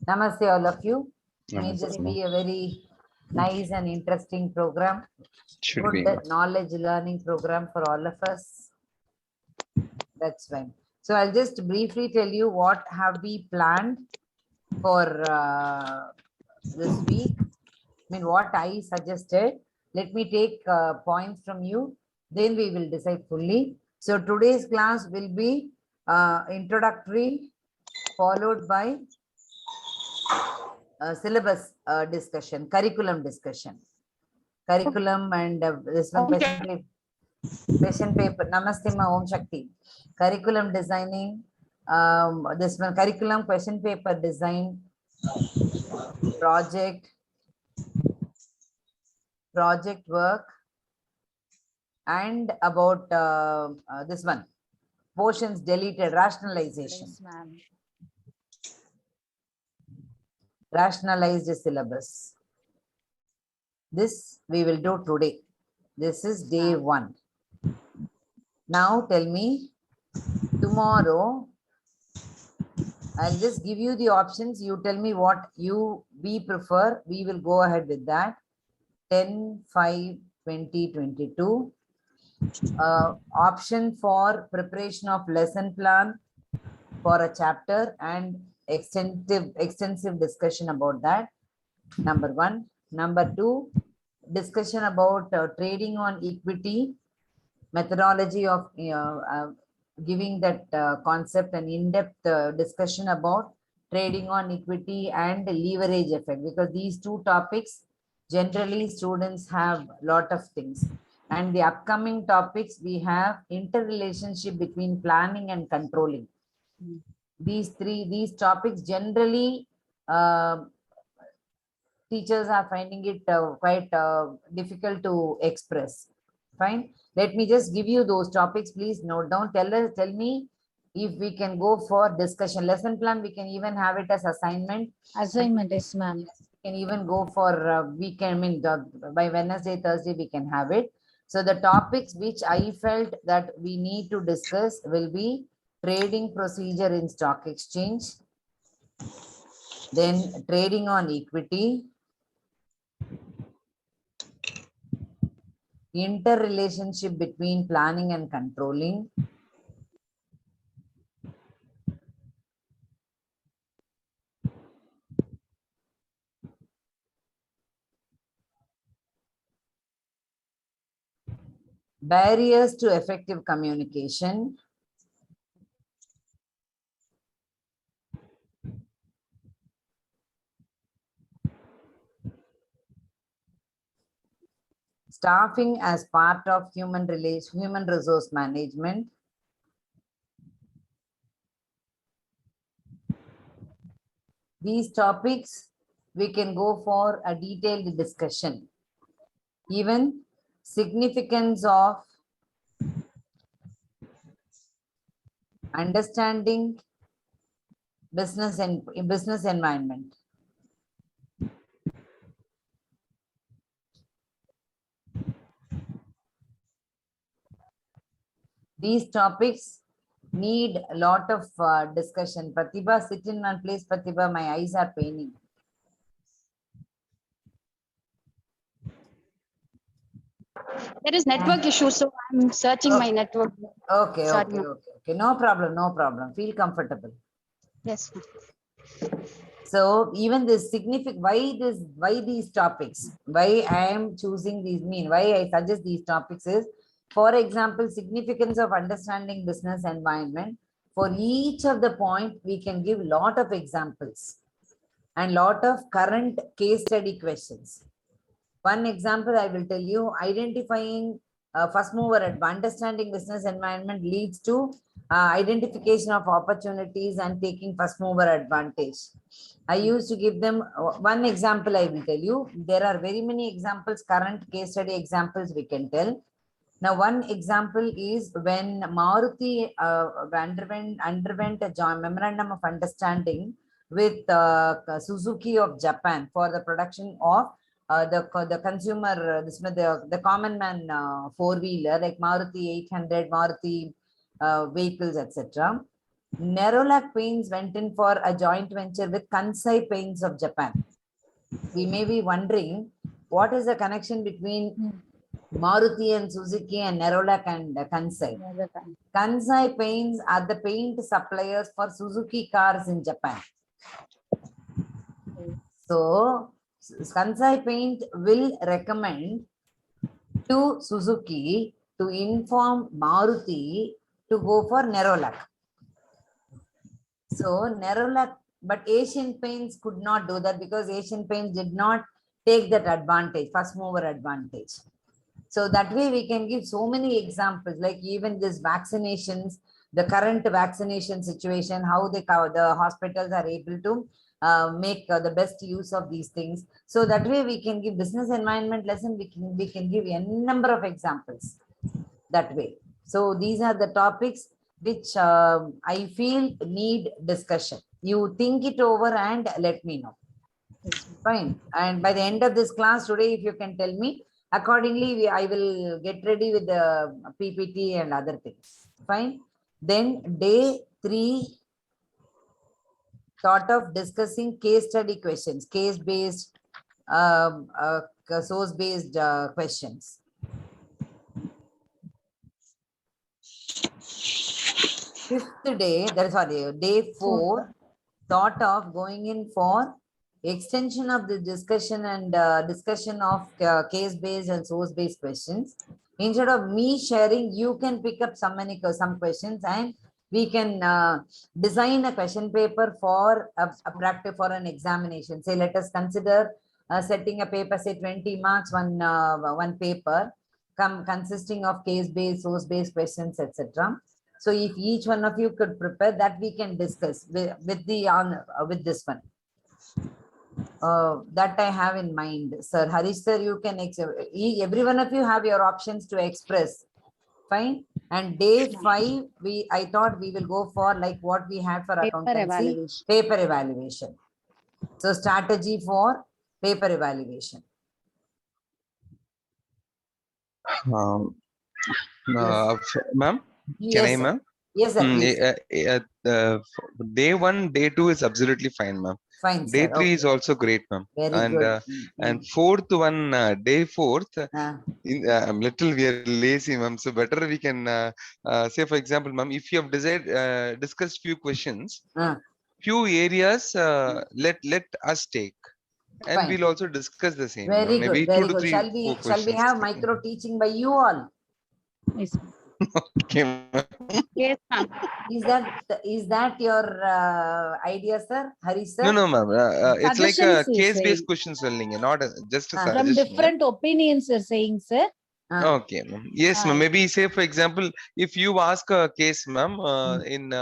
Namaste, all of you. May Namaste, this ma'am. be a very nice and interesting program. Should Good be. knowledge learning program for all of us. That's fine. So I'll just briefly tell you what have we planned for this week. I mean, what I suggested. Let me take points from you. Then we will decide fully. So today's class will be introductory, followed by syllabus discussion, curriculum discussion. Curriculum and this one question paper. Namaste, ma Om Shakti. Curriculum designing. This one curriculum question paper design, project work, and about this one portions deleted, rationalization. Yes, ma'am. Rationalized syllabus. This we will do today. This is day 1. Now tell me, tomorrow I'll just give you the options. You tell me what we prefer. We will go ahead with that. 10/5/2022. Option for preparation of lesson plan for a chapter and extensive discussion about that. Number 1. Number 2, discussion about trading on equity, methodology of giving that concept, an in-depth discussion about trading on equity and leverage effect, because these two topics generally students have lot of things. And the upcoming topics, we have interrelationship between planning and controlling. These topics generally teachers are finding it quite difficult to express. Fine. Let me just give you those topics. Please note down. Tell me if we can go for discussion. Lesson plan, we can even have it as assignment. Assignment, yes, ma'am. We can even go for weekend. I mean, by Wednesday, Thursday, we can have it. So the topics which I felt that we need to discuss will be trading procedure in stock exchange, then trading on equity, interrelationship between planning and controlling, barriers to effective communication, staffing as part of human resource management, these topics we can go for a detailed discussion. Even significance of understanding business and business environment. These topics need a lot of discussion. Pratibha, sit in one place. Pratibha, my eyes are paining. There is network issue, so I'm searching my network. Okay, Sorry, okay, ma'am. okay. No problem, no problem. Feel comfortable. Yes. So even this significant, why these topics, why I am choosing these, why I suggest these topics is, for example, significance of understanding business environment. For each of the point, we can give lot of examples and lot of current case study questions. One example I will tell you, identifying first mover understanding business environment leads to identification of opportunities and taking first mover advantage. I used to give them one example. I will tell you, there are very many examples, current case study examples we can tell. Now, one example is when Maruti underwent a joint memorandum of understanding with Suzuki of Japan for the production of the consumer, the common man four-wheeler like Maruti 800, Maruti vehicles, etc. Nerolac Paints went in for a joint venture with Kansai Paints of Japan. We may be wondering what is the connection between Maruti and Suzuki and Nerolac and Kansai. Kansai Paints are the paint suppliers for Suzuki cars in Japan. So Kansai Paint will recommend to Suzuki to inform Maruti to go for Nerolac. So Nerolac, but Asian Paints could not do that because Asian Paints did not take that advantage, first mover advantage. So that way we can give so many examples, like even this vaccinations, the current vaccination situation, how the hospitals are able to make the best use of these things. So that way we can give business environment lesson, we can give a number of examples that way. So these are the topics which I feel need discussion. You think it over and let me know. Fine. And by the end of this class today, if you can tell me, accordingly, I will get ready with the PPT and other things. Fine. Then day 3, thought of discussing case study questions, case-based, source-based questions. Fifth day, that is sorry, day 4, thought of going in for extension of the discussion and discussion of case-based and source-based questions. Instead of me sharing, you can pick up some questions and we can design a question paper for a practice for an examination. Say, let us consider setting a paper, say 20 marks, one paper, consisting of case-based, source-based questions, etc. So if each one of you could prepare that, we can discuss with this one. That I have in mind, sir. Harish sir, you can, every one of you have your options to express. Fine. And day 5, I thought we will go for like what we had for accountancy, paper evaluation. So strategy for paper evaluation. Ma'am, can I, ma'am? Yes, sir. Day 1, day 2 is absolutely fine, ma'am. Fine, day sir. 3 is also great, ma'am. Very good. And fourth one, day 4th, I'm little we are lazy, ma'am. So better we can say, for example, ma'am, if you have discussed few questions, few areas, let us take. And fine. We'll also discuss the same. Very good, maybe very 2 to 3 good. Shall we have micro teaching by you all? Yes. Okay. Yes, ma'am. Is that your idea, sir? Hari sir? No, ma'am. It's like a case-based questions, not just a suggestion. From different opinions, you're saying, sir. Okay, ma'am. Yes, ma'am. Maybe say, for example, if you ask a case, ma'am, in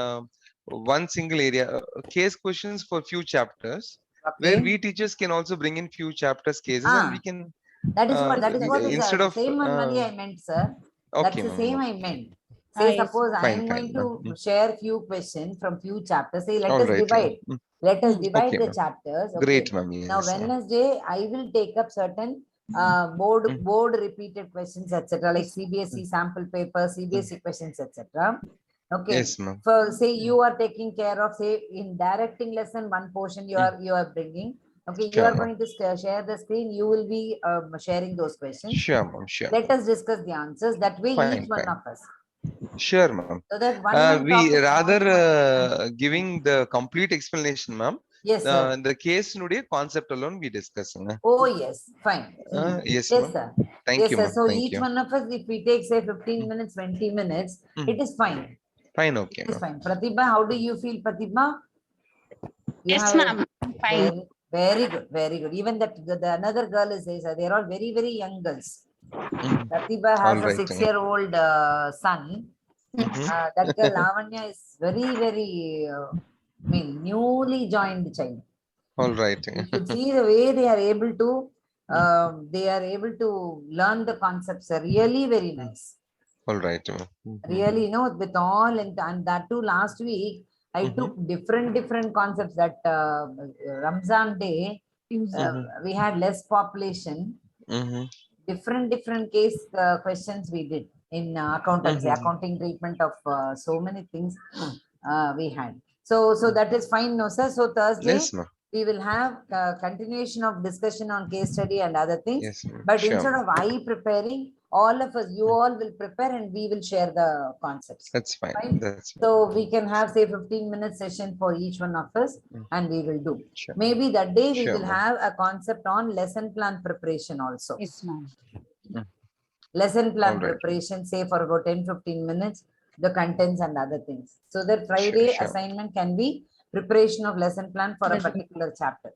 one single area, case questions for few chapters, where we teachers can also bring in few chapters cases, and we can. That is what instead of same one only I meant, sir. Okay, that's the same I meant. Say, suppose I am going to share few questions from few chapters. Say, let us divide. Let us divide the chapters. Okay. Great, ma'am. Yes, now, Wednesday, I will take up certain board repeated questions, etc. Like CBSE sample paper, CBSE questions, etc. Okay. Yes, ma'am. So, say you are taking care of, say, in directing lesson, one portion you are bringing. Okay, you are going to share the screen. You will be sharing those questions. Sure, ma'am. Sure. Let us discuss the answers. That way, each one of us. Sure, ma'am. So that we rather giving the complete explanation, ma'am. Yes, sir. The case nude concept alone we discussing. Oh, yes. Fine. Yes, sir. Thank you, sir. So Thank each you. one of us, if we take, say, 15 minutes, 20 minutes, it is fine. Fine, okay. It is fine. Pratibha, how do you feel, Pratibha? Yes, ma'am. Fine. Very good, very good. Even that the another girl is there. They are all very, very young girls. Pratibha has a 6-year-old son. That girl Lavanya is very, very newly joined child. All right. You should see the way they are able to learn the concepts. Are really very nice. All right. Really, with all and that too last week. I took different concepts that Ramzan day, we had less population, different case questions we did in accounting treatment of so many things. we had. So that is fine, no, sir. So Thursday, Yes, ma'am. we will have continuation of discussion on case study and other things. Yes, ma'am. But Sure, instead ma'am. of I preparing, all of us, you all will prepare and we will share the concepts. That's fine. Right. That's fine. So we can have say 15-minute session for each one of us Mm. and we will do. Sure. Maybe that day we Sure, will ma'am. have a concept on lesson plan preparation also. Yes, ma'am. Lesson plan All right. preparation, say for about 10-15 minutes, the contents and other things. So that Friday sure. assignment can be preparation of lesson plan for a Yes, ma'am. particular chapter.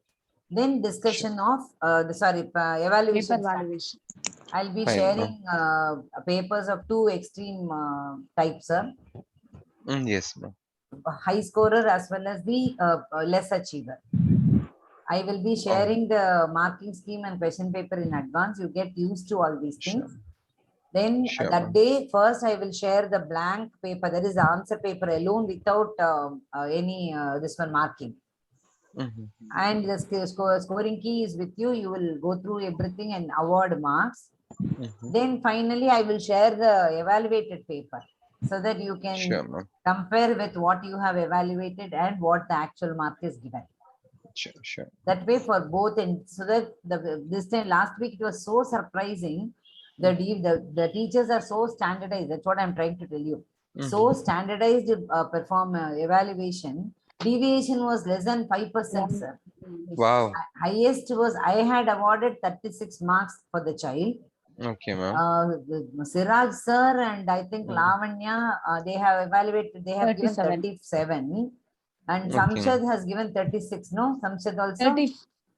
Then discussion of, evaluation. Paper valuation. I'll be Fine, sharing papers of two extreme types, Yes, ma'am. high scorer as well as the less achiever. I will be sharing the marking scheme and question paper in advance. You get used to all these things. Sure. Then Sure, that ma'am. day, first I will share the blank paper, that is the answer paper alone without any this one marking. Mhm. And the scoring key is with you. You will go through everything and award marks. Mhm. Then finally, I will share the evaluated paper so that you can Sure, ma'am. compare with what you have evaluated and what the actual mark is given. Sure. That way for both, and so that this time last week it was so surprising. The teachers are so standardized. That's what I'm trying to tell you. So Mhm. standardized evaluation. Deviation was less than 5%, sir. Wow. Highest was I had awarded 36 marks for the child. Okay, ma'am. Siraj sir and I think Mhm. Lavanya, they have evaluated. They have given 37. 37, and Okay. Samshad has given 36. No, Samshad also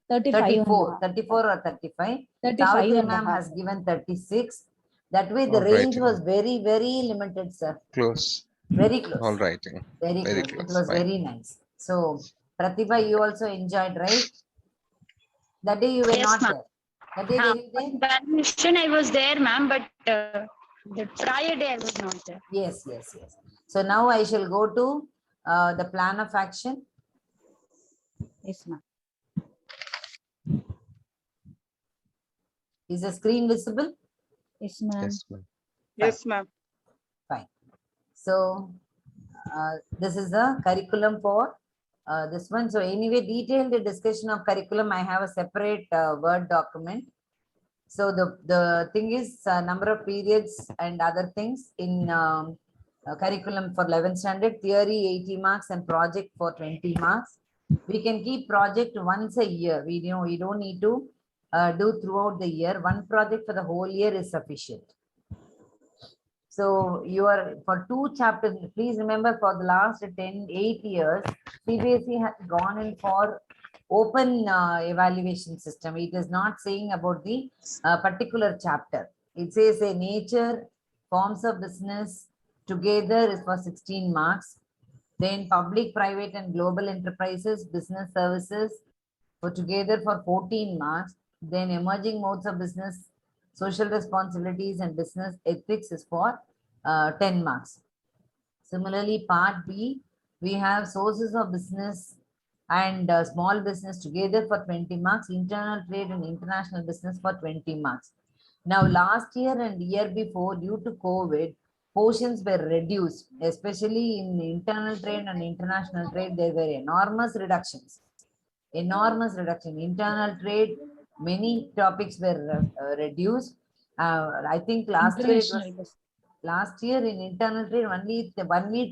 35 34 or 35. 35 Savitri and a ma'am half. has given 36. That way the All right. range was very, very limited, sir. Close. Very close. All right. Very Very close. It close. was Fine. very nice. So, Pratibha, you also enjoyed, right? That day you were Yes, not ma'am. there. That day were you there? Evaluation, I was there, ma'am, but the prior day I was not there. Yes. So now I shall go to the plan of action. Yes, ma'am. Is the screen visible? Yes, ma'am. Yes, ma'am. Yes, ma'am. Fine. So this is the curriculum for this one. So anyway, detailed discussion of curriculum, I have a separate Word document. So the thing is number of periods and other things in curriculum for 11th standard, theory 80 marks and project for 20 marks. We can keep project once a year. We don't need to do throughout the year. One project for the whole year is sufficient. So you are for 2 chapters. Please remember, for the last 8 years, CBSE has gone in for open evaluation system. It is not saying about the particular chapter. It says a nature, forms of business together is for 16 marks. Then public, private and global enterprises, business services for together for 14 marks. Then emerging modes of business, social responsibilities and business ethics is for 10 marks. Similarly, part B, we have sources of business and small business together for 20 marks, internal trade and international business for 20 marks. Now, last year and year before, due to COVID, portions were reduced, especially in internal trade and international trade, there were enormous reductions. Internal trade, many topics were reduced. I think last year it was International business. last year in internal trade only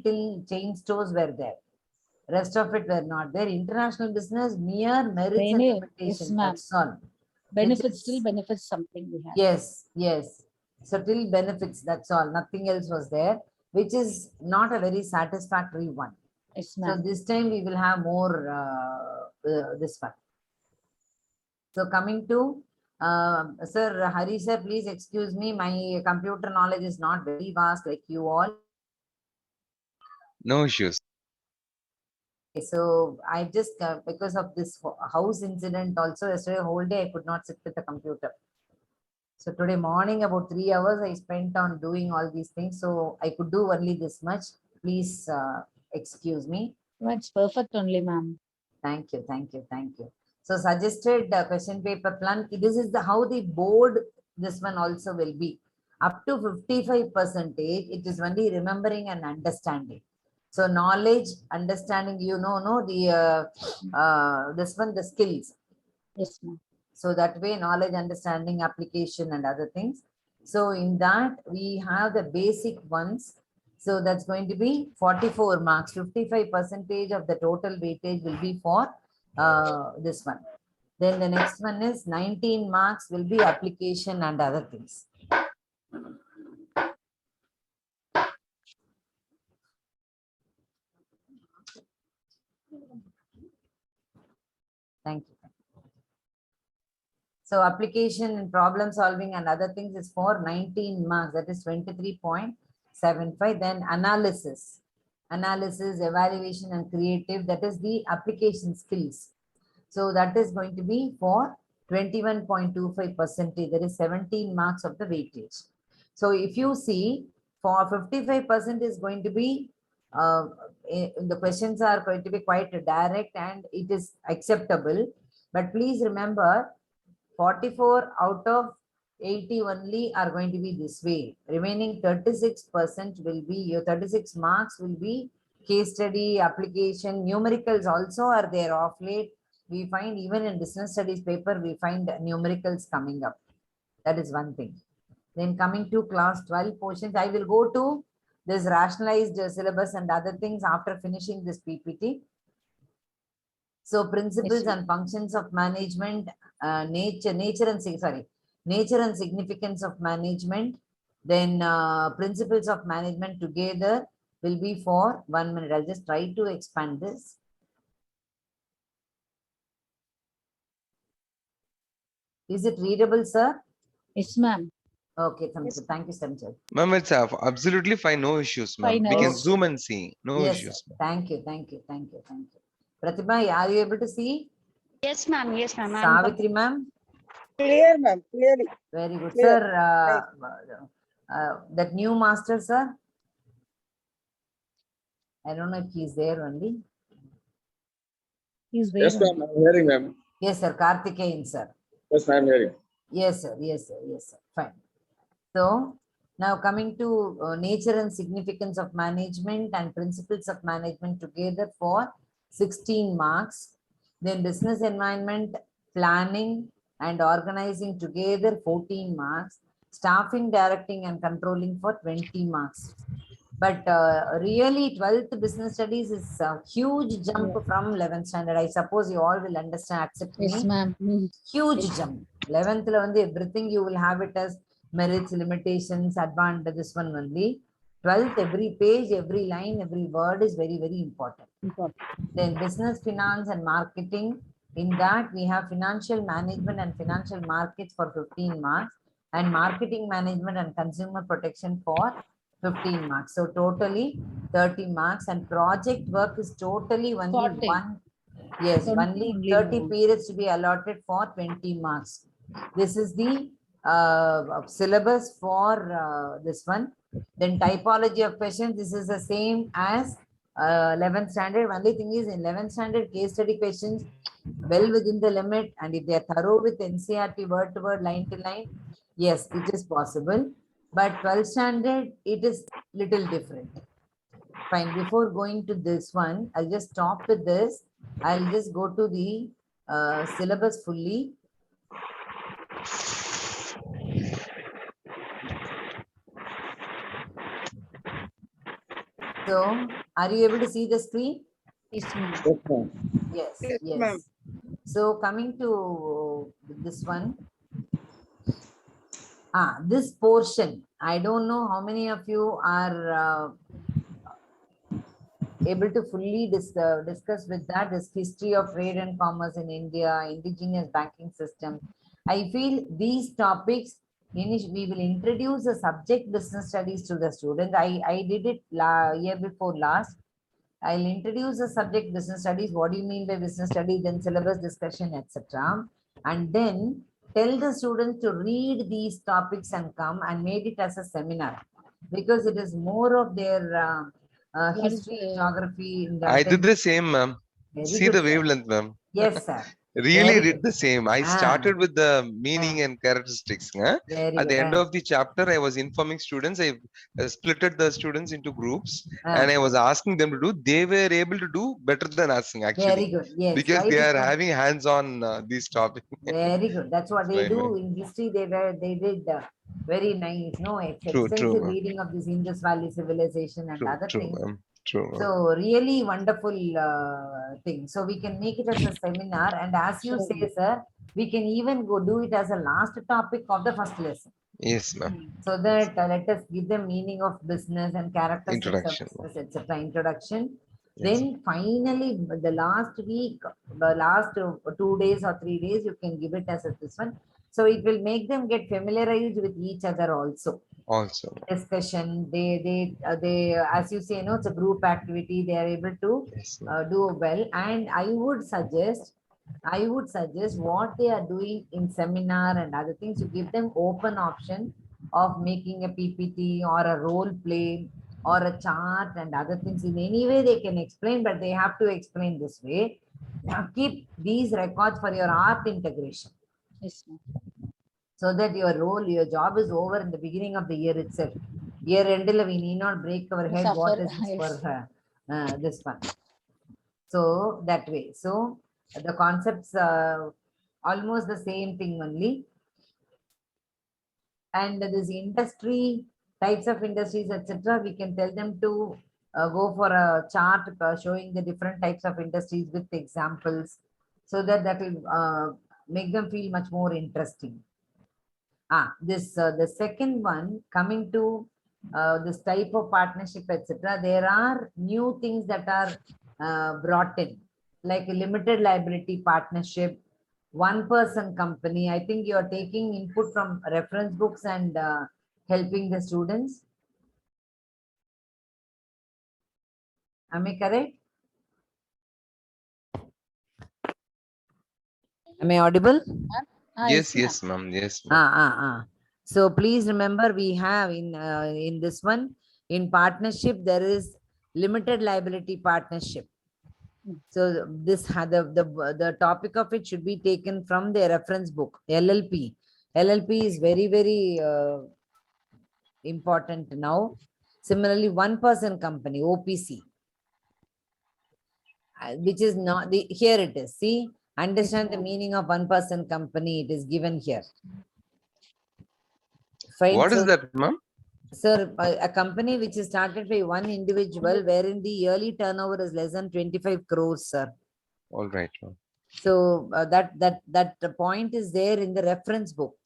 till chain stores were there. Rest of it were not there. International business, mere merits and Yes, limitations. ma'am. That's all. Benefits, is- still benefits something we have. Yes. So till benefits, that's all. Nothing else was there, which is not a very satisfactory one. Yes, So ma'am. this time we will have more this one. So coming to Sir Hari sir, please excuse me. My computer knowledge is not very vast like you all. No issues. So I just because of this house incident also, yesterday whole day I could not sit with the computer. So today morning about 3 hours I spent on doing all these things. So I could do only this much. Please excuse me. That's perfect only, ma'am. Thank you. So suggested question paper plan. This is how the board, this one also will be. Up to 55%, it is only remembering and understanding. So knowledge, understanding, no, this one, the skills. Yes, ma'am. So that way, knowledge, understanding, application, and other things. So in that, we have the basic ones. So that's going to be 44 marks. 55% of the total weightage will be for this one. Then the next one is 19 marks will be application and other things. Thank you. So application and problem solving and other things is for 19 marks, that is 23.75. Then analysis, evaluation and creative, that is the application skills. So that is going to be for 21.25%. There is 17 marks of the weightage. So if you see, for 55% is going to be, the questions are going to be quite direct and it is acceptable. But please remember, 44 out of 80 only are going to be this way. Remaining 36% will be, your 36 marks will be case study, application, numericals also are there off late. We find even in business studies paper, we find numericals coming up. That is one thing. Then coming to class 12 portions, I will go to this rationalized syllabus and other things after finishing this PPT. So principles and functions of management, nature and significance of management, then principles of management together will be for 1 minute. I'll just try to expand this. Is it readable, sir? Yes, ma'am. Okay, thank you, Sanjay. Ma'am, it's absolutely fine, no issues, ma'am. Fine, We can okay. zoom and see, no Yes, issues. sir. Thank you. Pratibha, are you able to see? Yes, ma'am. Yes, ma'am. Savitri, ma'am? Clear, ma'am. Clearly. Very good, Clear. sir. That new master, sir? I don't know if he's there only. He's there. Yes, ma'am. I'm hearing, ma'am. Yes, sir. Karthikeyan, sir. Yes, ma'am. Hearing. Yes, sir. Fine. So now coming to nature and significance of management and principles of management together for 16 marks. Then business environment, planning and organizing together 14 marks. Staffing, directing and controlling for 20 marks. But really 12th business studies is a huge jump from 11th standard. I suppose you all will understand, accept me. Yes, ma'am. Huge jump. 11th everything you will have it as merits, limitations, advantage, this one only. 12th, every page, every line, every word is very, very important. Then business, finance and marketing. In that we have financial management and financial markets for 15 marks and marketing management and consumer protection for 15 marks. So totally 30 marks and project work is totally only 40. one. Yes, only 30 periods to be allotted for 20 marks. This is the syllabus for this one. Then typology of questions, this is the same as 11th standard. Only thing is in 11th standard case study questions well within the limit, and if they are thorough with NCERT word to word, line to line, yes, it is possible. But 12th standard, it is little different. Fine, before going to this one, I'll just stop with this. I'll just go to the syllabus fully. So, are you able to see the screen? Yes, ma'am. Yes, ma'am. Yes, Yes, yes. ma'am. So, coming to this one. This portion, I don't know how many of you are able to fully discuss with that, this history of trade and commerce in India, indigenous banking system. I feel these topics, we will introduce the subject business studies to the students. I did it year before last. I'll introduce the subject business studies. What do you mean by business studies? Then syllabus discussion, etc. And then tell the students to read these topics and come and made it as a seminar, because it is more of their history, geography. I did the same, ma'am. Very See good, the sir. wavelength, ma'am. Yes, sir. really Very did the same. I Ah. started with the meaning and characteristics. Very At the good. end of the chapter, I was informing students. I splitted the students into groups, and I Ah. was asking them to do. They were able to do better than us, Very actually, good. Yes. because Why? they are Because having hands-on these topics. very good. That's what they Very do nice. in history. They did very nice. No, it's True, extensive ma'am. reading of this Indus Valley civilization and other True, things. ma'am. True, ma'am. So really wonderful thing. So we can make it as a seminar, and as you Sure. say, sir, we can even go do it as a last topic of the first lesson. Yes, ma'am. So that let us give them meaning of business and characteristics of Introduction. business, etc. Introduction. Yes. Then finally, the last week, the last 2 days or 3 days, you can give it as a this one. So it will make them get familiarized with each other also. Also. Discussion, they as you say, no, it's a group activity. They are able to Yes, ma'am. do well. And I would suggest what they are doing in seminar and other things, you give them open option of making a PPT or a role play or a chart and other things. In any way they can explain, but they have to explain this way. Now keep these records for your art integration, Yes, ma'am. so that your job is over in the beginning of the year itself. Year end, we need not break our head. What Suffer, is this for yes. this one? So that way. So the concepts almost the same thing only. And this industry, types of industries, etc., we can tell them to go for a chart showing the different types of industries with examples, so that will make them feel much more interesting. This the second one, coming to this type of partnership, etc. There are new things that are brought in, like a limited liability partnership, one person company. I think you are taking input from reference books and helping the students. Am I correct? Am I audible? Yes, yes, ma'am. Yes, ma'am. So please remember, we have in this one, in partnership, there is limited liability partnership. So this had the topic of it should be taken from the reference book, LLP. LLP is very, very important now. Similarly, one person company, OPC, which is not the, here it is. See, understand the meaning of one person company. It is given here. Fine, What is sir. that, ma'am? Sir, a company which is started by one individual, wherein the yearly turnover is less than 25 crores, sir. All right, ma'am. So that point is there in the reference book.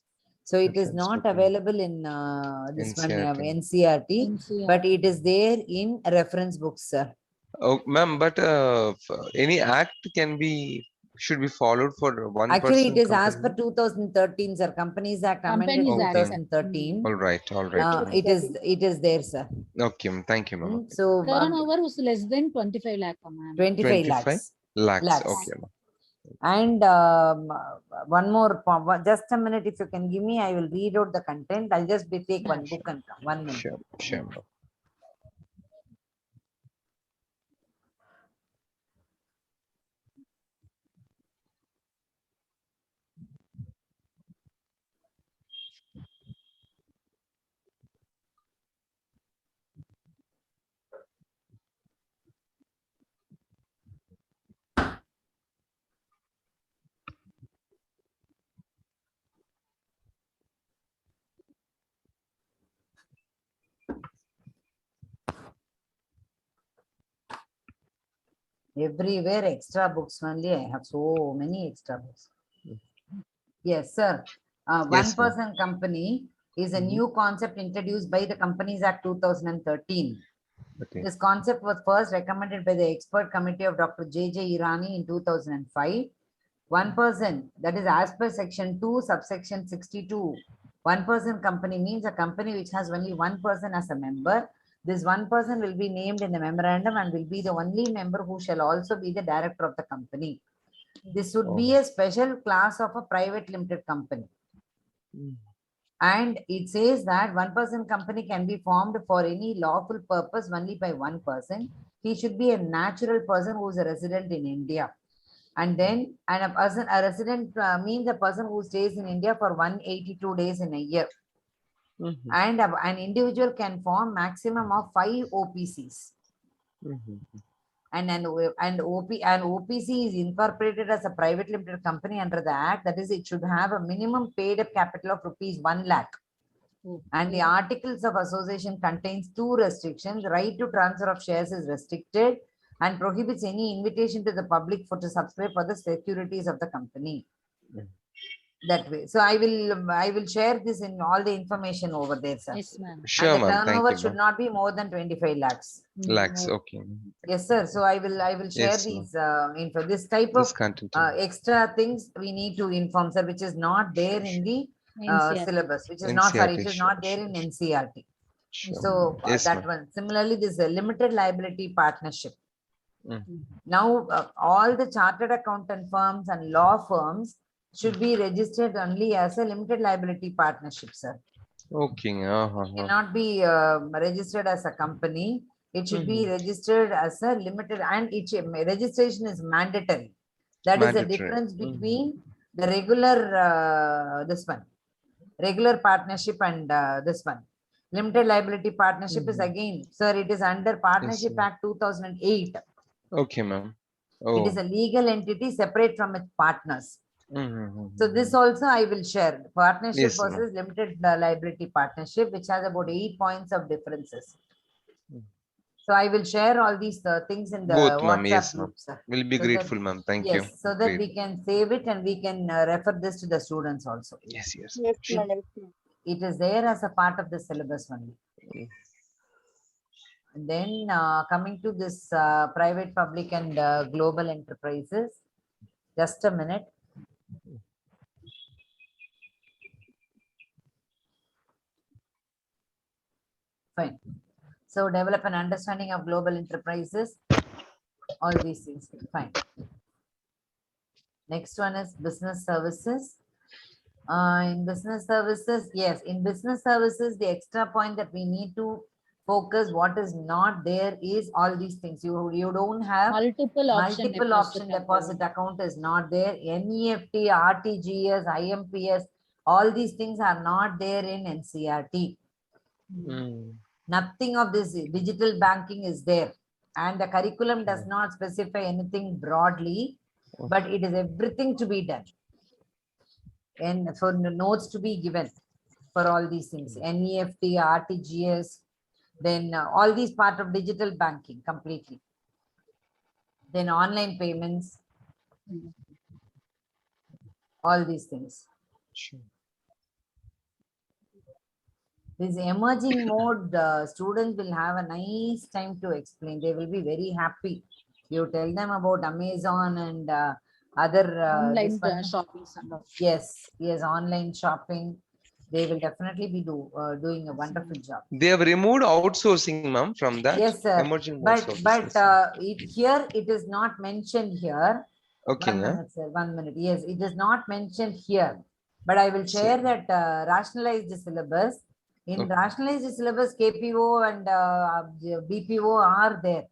So it is Reference not book, available in this one, NCERT. NCERT, but it is there in reference books, sir. Oh, ma'am, but any act should be followed for one Actually, person it is as per company? 2013, sir. Companies Act amended Companies Act, Okay. 2013. All right, all right. ma'am. It is there, sir. Okay, ma'am. Thank you, ma'am. Okay. So Turnover was less than 25 lakh, ma'am. 25 25 lakhs. lakhs. Lakhs. Okay, ma'am. And one more, just a minute, if you can give me, I will read out the content. I'll just take one book and come. 1 minute. Sure, sure, ma'am. Everywhere extra books only. I have so many extra books. Yes, sir. One Yes, ma'am. person company is a Mhm. new concept introduced by the Companies Act 2013. Okay. This concept was first recommended by the expert committee of Dr. J.J. Irani in 2005. One person, that is as per section 2, subsection 62. One person company means a company which has only one person as a member. This one person will be named in the memorandum and will be the only member who shall also be the director of the company. This would be a special class of a private limited company. And it says that one person company can be formed for any lawful purpose only by one person. He should be a natural person who is a resident in India. And then, and a resident means a person who stays in India for 182 days in a year. Mhm. And an individual can form maximum of 5 OPCs. Mhm. And OPC is incorporated as a private limited company under the Act. That is, it should have a minimum paid up capital of rupees 1 lakh. And the articles of association contains 2 restrictions. Right to transfer of shares is restricted and prohibits any invitation to the public for to subscribe for the securities of the company. That way. So I will share this in all the information over there, sir. Yes, ma'am. Sure, And the ma'am. Thank turnover you, should ma'am. not be more than 25 lakhs. Lakhs. Okay. Yes, sir. So I will share Yes, ma'am. these info. This type This of content. extra things we need to inform, sir, which is not there in the NCRT. syllabus, which is not, sorry, it NCRT. is not Sure, there in NCRT. sure. So Yes, that ma'am. one. Similarly, this limited liability partnership. Mm. Now, all the chartered accountant firms and law firms should be registered only as a limited liability partnership, sir. Okay. Cannot be registered as a company. It should be registered as a limited, and registration is mandatory. That is the Mandatory. difference between the regular regular partnership and this one. Limited liability partnership is again, sir, it is under Partnership ma'am. Act 2008. Okay, ma'am. It is Oh. a legal entity separate from its partners. Mhm. So this also I will share. Partnership Yes, ma'am. versus limited liability partnership, which has about 8 points of differences. So I will share all these things in the Both, ma'am. WhatsApp Yes, ma'am. group, sir. We'll be So that- grateful, ma'am. Thank you. Yes, so that Great. we can save it and we can refer this to the students also. Yes, yes. Yes, Sure. ma'am. It is there as a part of the syllabus only. Mm. And then coming to this private, public and global enterprises, just a minute. Fine. So develop an understanding of global enterprises, all these things, fine. Next one is business services. In business services, yes, in business services, the extra point that we need to focus what is not there is all these things. You don't have Multiple option deposit account is not there. NEFT, RTGS, IMPS, all these things are not there in NCRT. Mm. Nothing of this digital banking is there. And the curriculum does not specify anything broadly, but it is everything to be done. And for the notes to be given for all these things, NEFT, RTGS, then all these part of digital banking completely. Then online payments, all these things. Sure. This emerging mode, students will have a nice time to explain. They will be very happy. You tell them about Amazon and other online this one. shopping and all. Yes, online shopping. They will definitely be doing a wonderful job. They have removed outsourcing, ma'am, from that. Yes, sir. Emerging But outsourcing. here it is not mentioned here. Okay, One yeah. minute, sir. 1 minute. Yes, it is not mentioned here. But I will share that rationalized syllabus. In Okay. rationalized syllabus, KPO and BPO are there.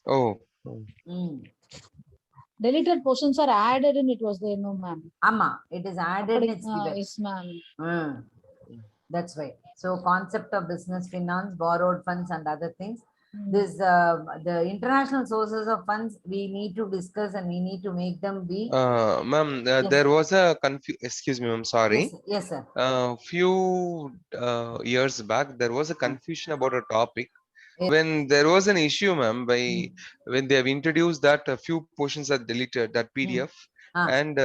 Oh. Deleted portions are added and it was there, no ma'am. Amma, it is added. It's given. Yes, ma'am. That's right. So concept of business finance, borrowed funds and other things. This the international sources of funds we need to discuss and we need to make them be. Ma'am, Yes. there was a excuse me, ma'am, sorry. Yes, sir. Few years back, there was a confusion about a topic. Yes. When there was an issue, ma'am, by when they have introduced that a few portions are deleted, that PDF, and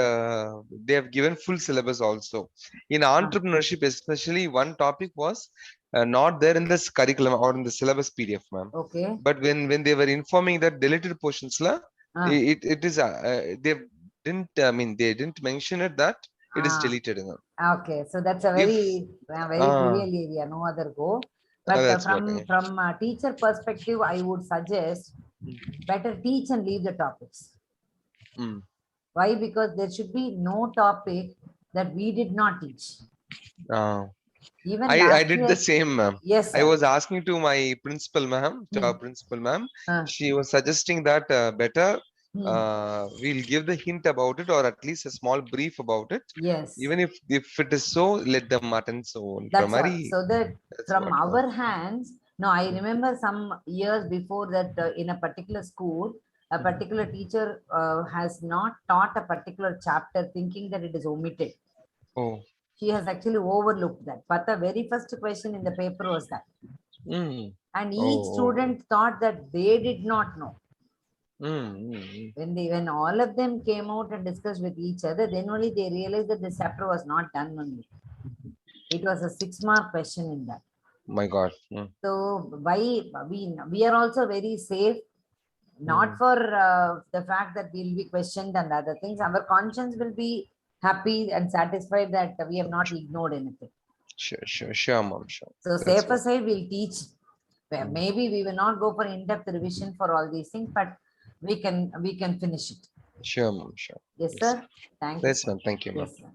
they have given full syllabus also. In entrepreneurship, especially one topic was not there in this curriculum or in the syllabus PDF, ma'am. Okay. But when they were informing that deleted portions, it is they didn't. I mean, they didn't mention it that it is deleted. Okay, so that's a very clear area. No other go. But from a teacher perspective, I would suggest better teach and leave the topics. Why? Because there should be no topic that we did not teach. Even I did the same, ma'am. Yes, sir. I was asking to my principal, ma'am, She was suggesting that better we'll give the hint about it, or at least a small brief about it. Yes. Even if it is so, let them attend. So That's what. So that that's from what, our hands, no, I remember some years before that in a particular school, a particular teacher has not taught a particular chapter thinking that it is omitted. oh. She has actually overlooked that. But the very first question in the paper was that. And each student thought that they did not know. When all of them came out and discussed with each other, then only they realized that this chapter was not done only. It was a 6-mark question in that. My God. So why we are also very safe, not for the fact that we'll be questioned and other things. Our conscience will be happy and satisfied that we have not ignored anything. Sure, mom. Sure. So safer side, we'll teach. Maybe we will not go for in-depth revision for all these things, but we can finish it. Sure, mom. Sure. Yes, sir. Thank you. Yes, ma'am. Thank you, ma'am. Yes, sir.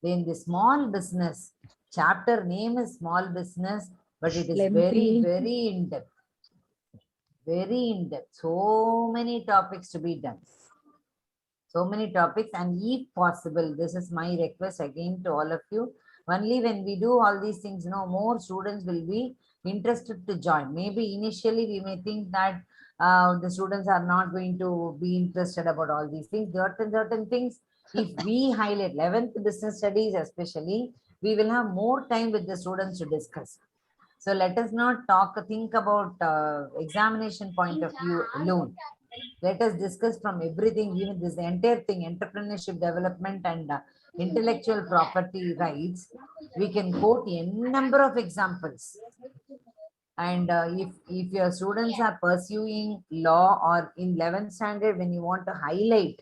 Then the small business chapter name is small business, but it is very, very in-depth. Very in-depth. So many topics to be done. So many topics, and if possible, this is my request again to all of you. Only when we do all these things, more students will be interested to join. Maybe initially we may think that the students are not going to be interested about all these things. Certain things, if we highlight 11th business studies especially, we will have more time with the students to discuss. So let us not think about examination point of view alone. Let us discuss from everything, even this entire thing, entrepreneurship development and intellectual property rights. We can quote a number of examples. And if your students are pursuing law or in 11th standard, when you want to highlight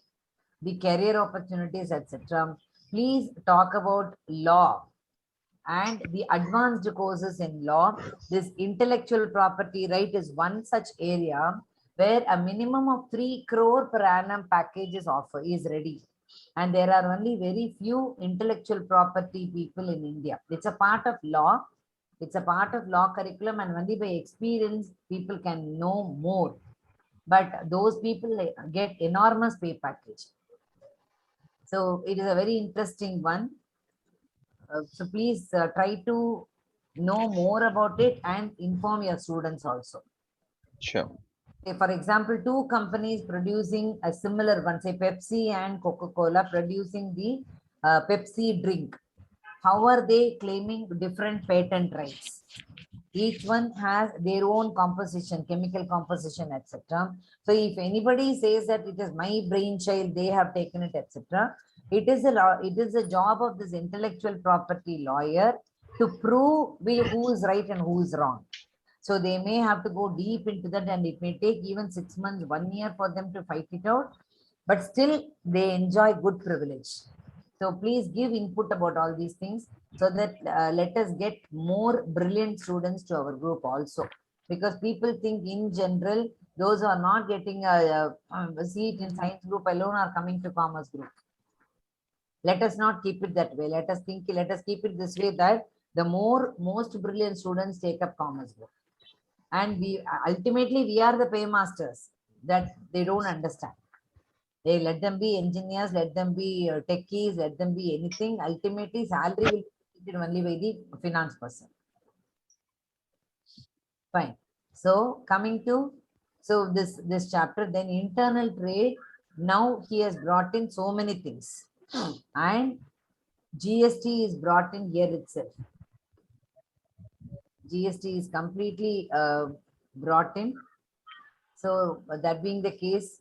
the career opportunities, etc., please talk about law and the advanced courses in law. This intellectual property right is one such area where a minimum of 3 crore per annum package is ready. And there are only very few intellectual property people in India. It's a part of law. It's a part of law curriculum, and only by experience people can know more. But those people get enormous pay package. So it is a very interesting one. So please try to know more about it and inform your students also. Sure. For example, 2 companies producing a similar one, say Pepsi and Coca-Cola producing the Pepsi drink. How are they claiming different patent rights? Each one has their own composition, chemical composition, etc. So if anybody says that it is my brainchild, they have taken it, etc., it is a job of this intellectual property lawyer to prove who is right and who is wrong. So they may have to go deep into that, and it may take even 6 months, 1 year for them to fight it out, but still they enjoy good privilege. So please give input about all these things, so that let us get more brilliant students to our group also. Because people think in general, those who are not getting a seat in science group alone are coming to commerce group. Let us not keep it that way. Let us keep it this way, that the most brilliant students take up commerce group. And we ultimately are the paymasters that they don't understand. They let them be engineers, let them be techies, let them be anything. Ultimately, salary will be treated only by the finance person. Fine. So coming to this chapter, then internal trade. Now he has brought in so many things, and GST is brought in here itself. GST is completely brought in. So that being the case,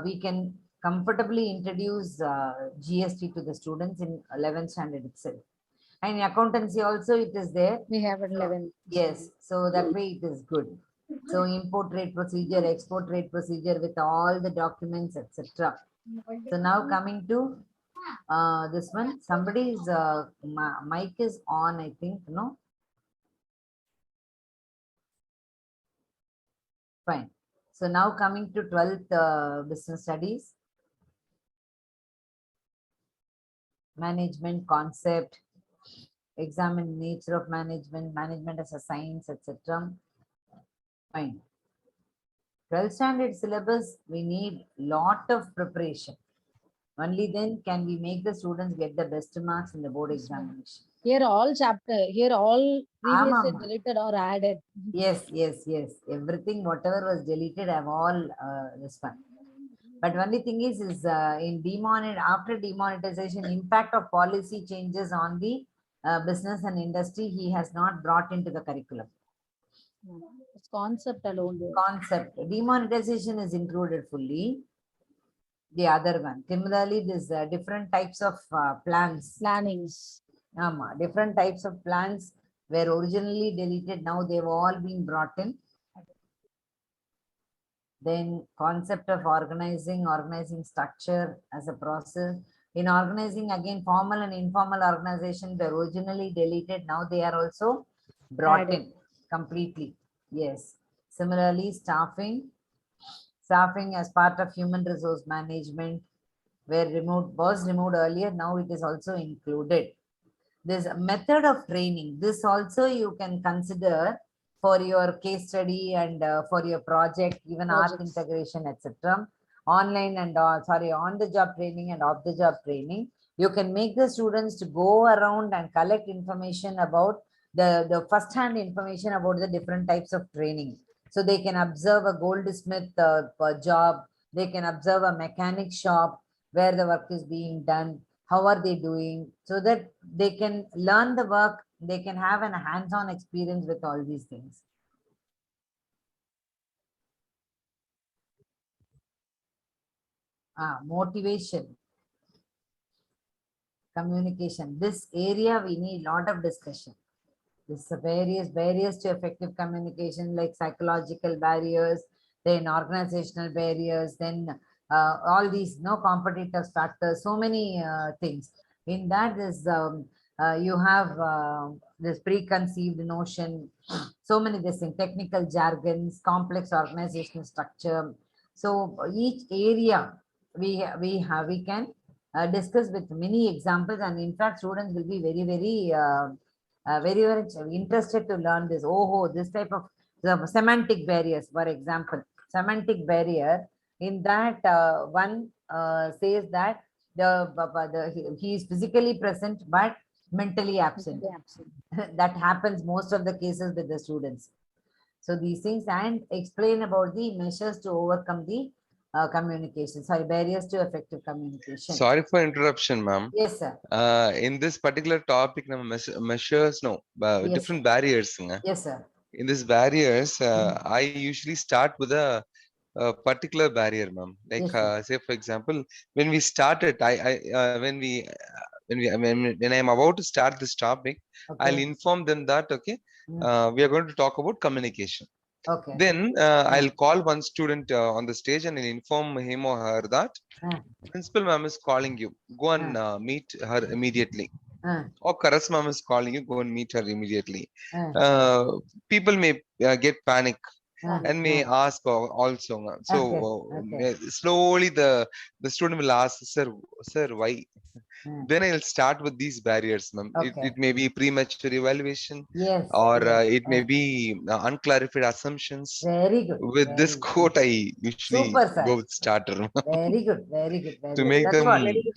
we can comfortably introduce GST to the students in 11th standard itself. And in accountancy also it is there. We have 11. Yes, so that way it is good. So import rate procedure, export rate procedure with all the documents, etc. So now coming to this one, somebody's mic is on, I think, no? Fine. So now coming to 12th business studies. Management concept, examine nature of management, management as a science, etc. Fine. 12th standard syllabus, we need lot of preparation. Only then can we make the students get the best marks in the board Yes, ma'am. examination. Here all previous Amam. deleted or added. Yes. Everything, whatever was deleted, I've all this one. But only thing is after demonetization, impact of policy changes on the business and industry, he has not brought into the curriculum. It's concept alone. Concept. Demonetization is included fully. The other one. Similarly, this different types of plans. Plannings. Different types of plans were originally deleted. Now they've all been brought in. Then concept of organizing structure as a process. In organizing, again, formal and informal organization were originally deleted. Now they are also brought in completely. Yes. Similarly, staffing as part of human resource management was removed earlier. Now it is also included. This method of training, this also you can consider for your case study and for your project, even art integration, etc. Online and on the job training and off the job training. You can make the students to go around and collect information about the first-hand information about the different types of training. So they can observe a goldsmith job, they can observe a mechanic shop where the work is being done, how are they doing, so that they can learn the work, they can have a hands-on experience with all these things. Motivation, communication. This area we need a lot of discussion. This various barriers to effective communication, like psychological barriers, then organizational barriers, then all these competitive factors, so many things. In that is you have this preconceived notion, so many technical jargons, complex organizational structure. So each area we can discuss with many examples, and in fact students will be very interested to learn this. This type of semantic barriers, for example, semantic barrier. In that one says that he is physically present but mentally absent. That happens most of the cases with the students. So these things, and explain about the measures to overcome the barriers to effective communication. Sorry for interruption, ma'am. Yes, sir. In this particular topic, measures, Yes, different barriers. Yes, sir. In these barriers, I usually start with a particular barrier, ma'am. Like, Yes, say for example, when we started, when I'm about to start this topic, I'll inform them that we are going to talk about communication. Okay. Then I'll call one student on the stage and I'll inform him or her that principal ma'am is calling you. Go and meet her immediately. Or Karas ma'am is calling you. Go and meet her immediately. People may get panic and may ask also. So slowly the student will ask, sir, why? Then I'll start with these barriers, ma'am. It may be premature evaluation, or it may be unclarified assumptions. Very good. With this quote, I usually go with starter. Very good. To make them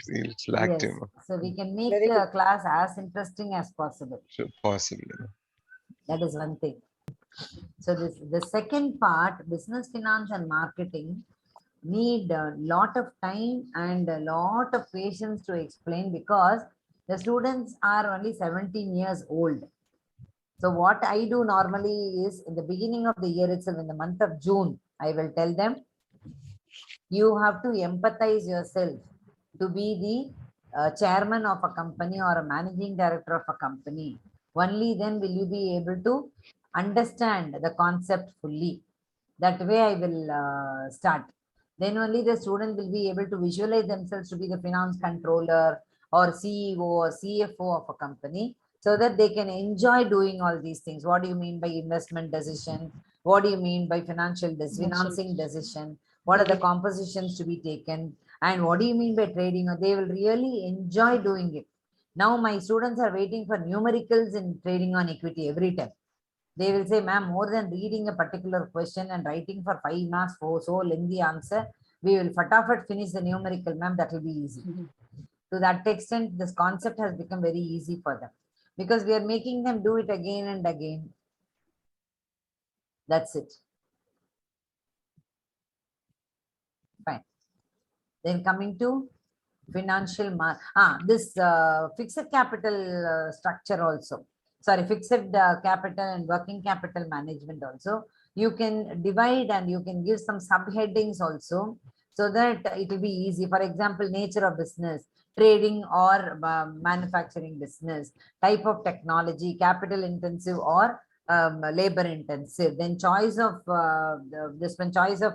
feel active. So we can make the class as interesting as possible. Sure, possibly. That is one thing. So the second part, business, finance, and marketing, need a lot of time and a lot of patience to explain, because the students are only 17 years old. So what I do normally is, in the beginning of the year itself, in the month of June, I will tell them, you have to empathize yourself to be the chairman of a company or a managing director of a company. Only then will you be able to understand the concept fully. That way I will start. Then only the student will be able to visualize themselves to be the finance controller or CEO or CFO of a company, so that they can enjoy doing all these things. What do you mean by investment decision? What do you mean by financing decision? What are the compositions to be taken? And what do you mean by trading? They will really enjoy doing it. Now my students are waiting for numericals in trading on equity every time. They will say, ma'am, more than reading a particular question and writing for 5 marks for so lengthy answer, we will finish the numerical, ma'am, that will be easy. To that extent, this concept has become very easy for them because we are making them do it again and again. That's it. Fine. Then coming to financial this fixed capital structure also. Sorry, fixed capital and working capital management also. You can divide and you can give some subheadings also so that it will be easy. For example, nature of business, trading or manufacturing business, type of technology, capital intensive or labor intensive. Then choice of choice of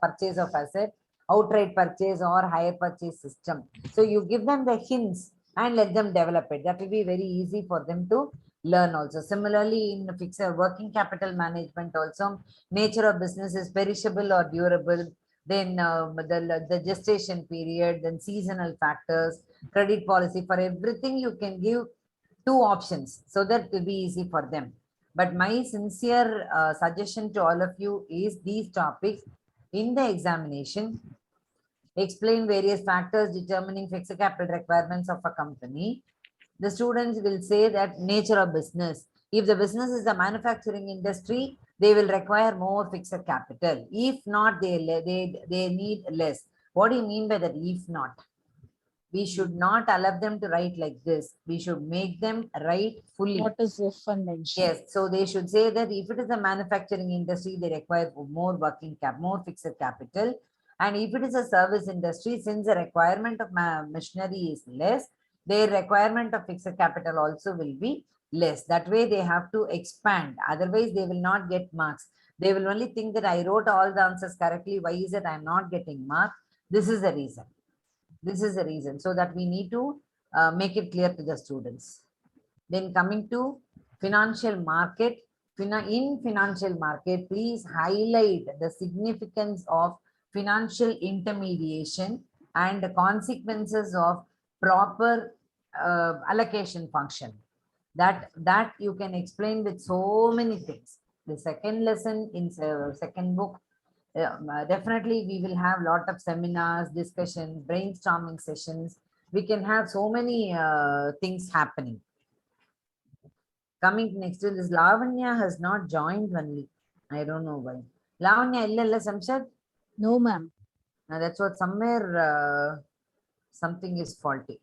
purchase of asset, outright purchase or hire purchase system. So you give them the hints and let them develop it. That will be very easy for them to learn also. Similarly, in fixed working capital management also, nature of business is perishable or durable. Then the gestation period, then seasonal factors, credit policy. For everything you can give 2 options so that it will be easy for them. But my sincere suggestion to all of you is these topics in the examination, explain various factors determining fixed capital requirements of a company. The students will say that nature of business. If the business is a manufacturing industry, they will require more fixed capital. If not, they need less. What do you mean by that? If not, we should not allow them to write like this. We should make them write fully. What is if and mention? Yes, so they should say that if it is a manufacturing industry, they require more more fixed capital. And if it is a service industry, since the requirement of machinery is less, their requirement of fixed capital also will be less. That way they have to expand. Otherwise, they will not get marks. They will only think that I wrote all the answers correctly. Why is it I'm not getting marks? This is the reason. This is the reason. So that we need to make it clear to the students. Then coming to financial market. In financial market, please highlight the significance of financial intermediation and the consequences of proper allocation function. That you can explain with so many things. The second lesson in second book, definitely we will have lot of seminars, discussions, brainstorming sessions. We can have so many things happening. Coming next to this, Lavanya has not joined only. I don't know why. Lavanya, illa Samshad? No, ma'am. That's what somewhere something is faulty.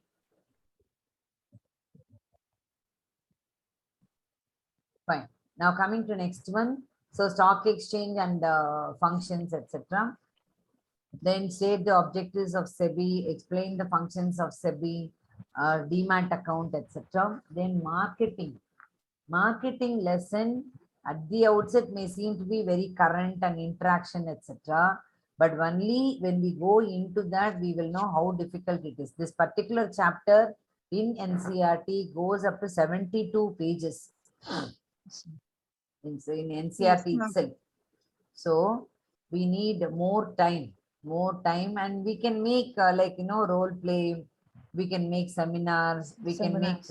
Fine. Now coming to next one. So stock exchange and functions, etc. Then state the objectives of SEBI, explain the functions of SEBI, demat account, etc. Then marketing. Marketing lesson at the outset may seem to be very current and interaction, etc. But only when we go into that, we will know how difficult it is. This particular chapter in NCERT goes up to 72 pages. In NCERT itself. So we need more time, and we can make role play. We can make seminars. We can make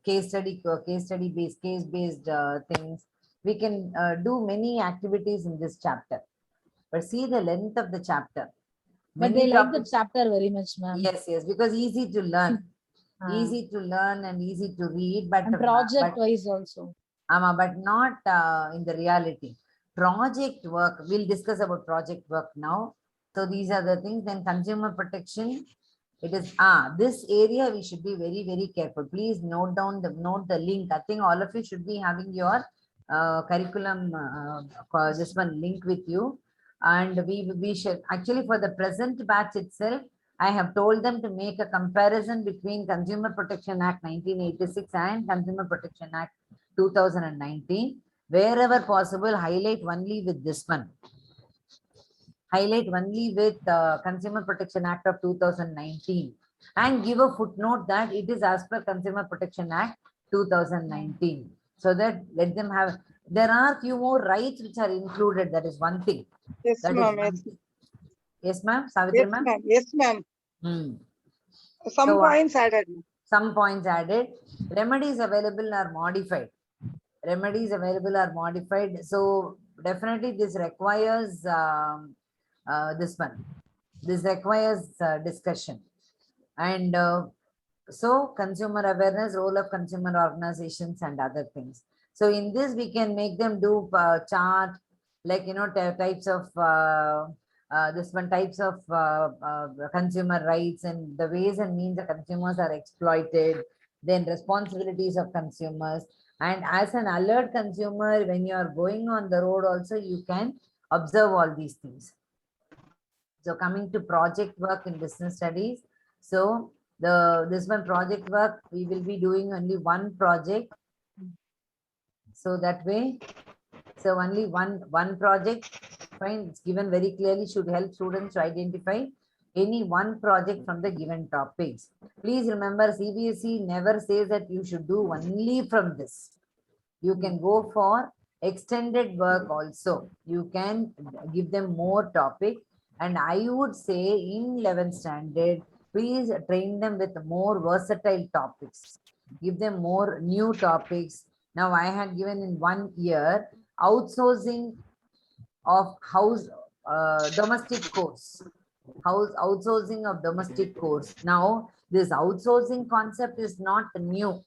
case based things. We can do many activities in this chapter. But see the length of the chapter. But they like the chapter very much, ma'am. Yes, because easy to learn. Easy to learn and easy to read. But project wise also. But not in the reality. Project work, we'll discuss about project work now. So these are the things. Then consumer protection. It is this area we should be very, very careful. Please note the link. I think all of you should be having your curriculum this one link with you. And we should actually, for the present batch itself, I have told them to make a comparison between Consumer Protection Act 1986 and Consumer Protection Act 2019. Wherever possible, highlight only with this one. Highlight only with Consumer Protection Act of 2019 and give a footnote that it is as per Consumer Protection Act 2019. So that let them have, there are few more rights which are included. That is one thing. Yes, ma'am. Yes, ma'am. Savitri, ma'am. Yes, ma'am. Some points added. Some points added. Remedies available are modified. remedies available are modified. So definitely this requires this one. This requires discussion. And so consumer awareness, role of consumer organizations and other things. So in this, we can make them do chart, like, types of this one, types of consumer rights and the ways and means the consumers are exploited, then responsibilities of consumers. And as an alert consumer, when you are going on the road also, you can observe all these things. So coming to project work in business studies. So this one project work, we will be doing only one project. So that way, so only one project, fine, it's given very clearly, should help students to identify any one project from the given topics. Please remember, CBSE never says that you should do only from this. You can go for extended work also. You can give them more topic. And I would say in 11th standard, please train them with more versatile topics. Give them more new topics. Now I had given in 1 year outsourcing of house domestic course. Outsourcing of domestic course. Now this outsourcing concept is not new.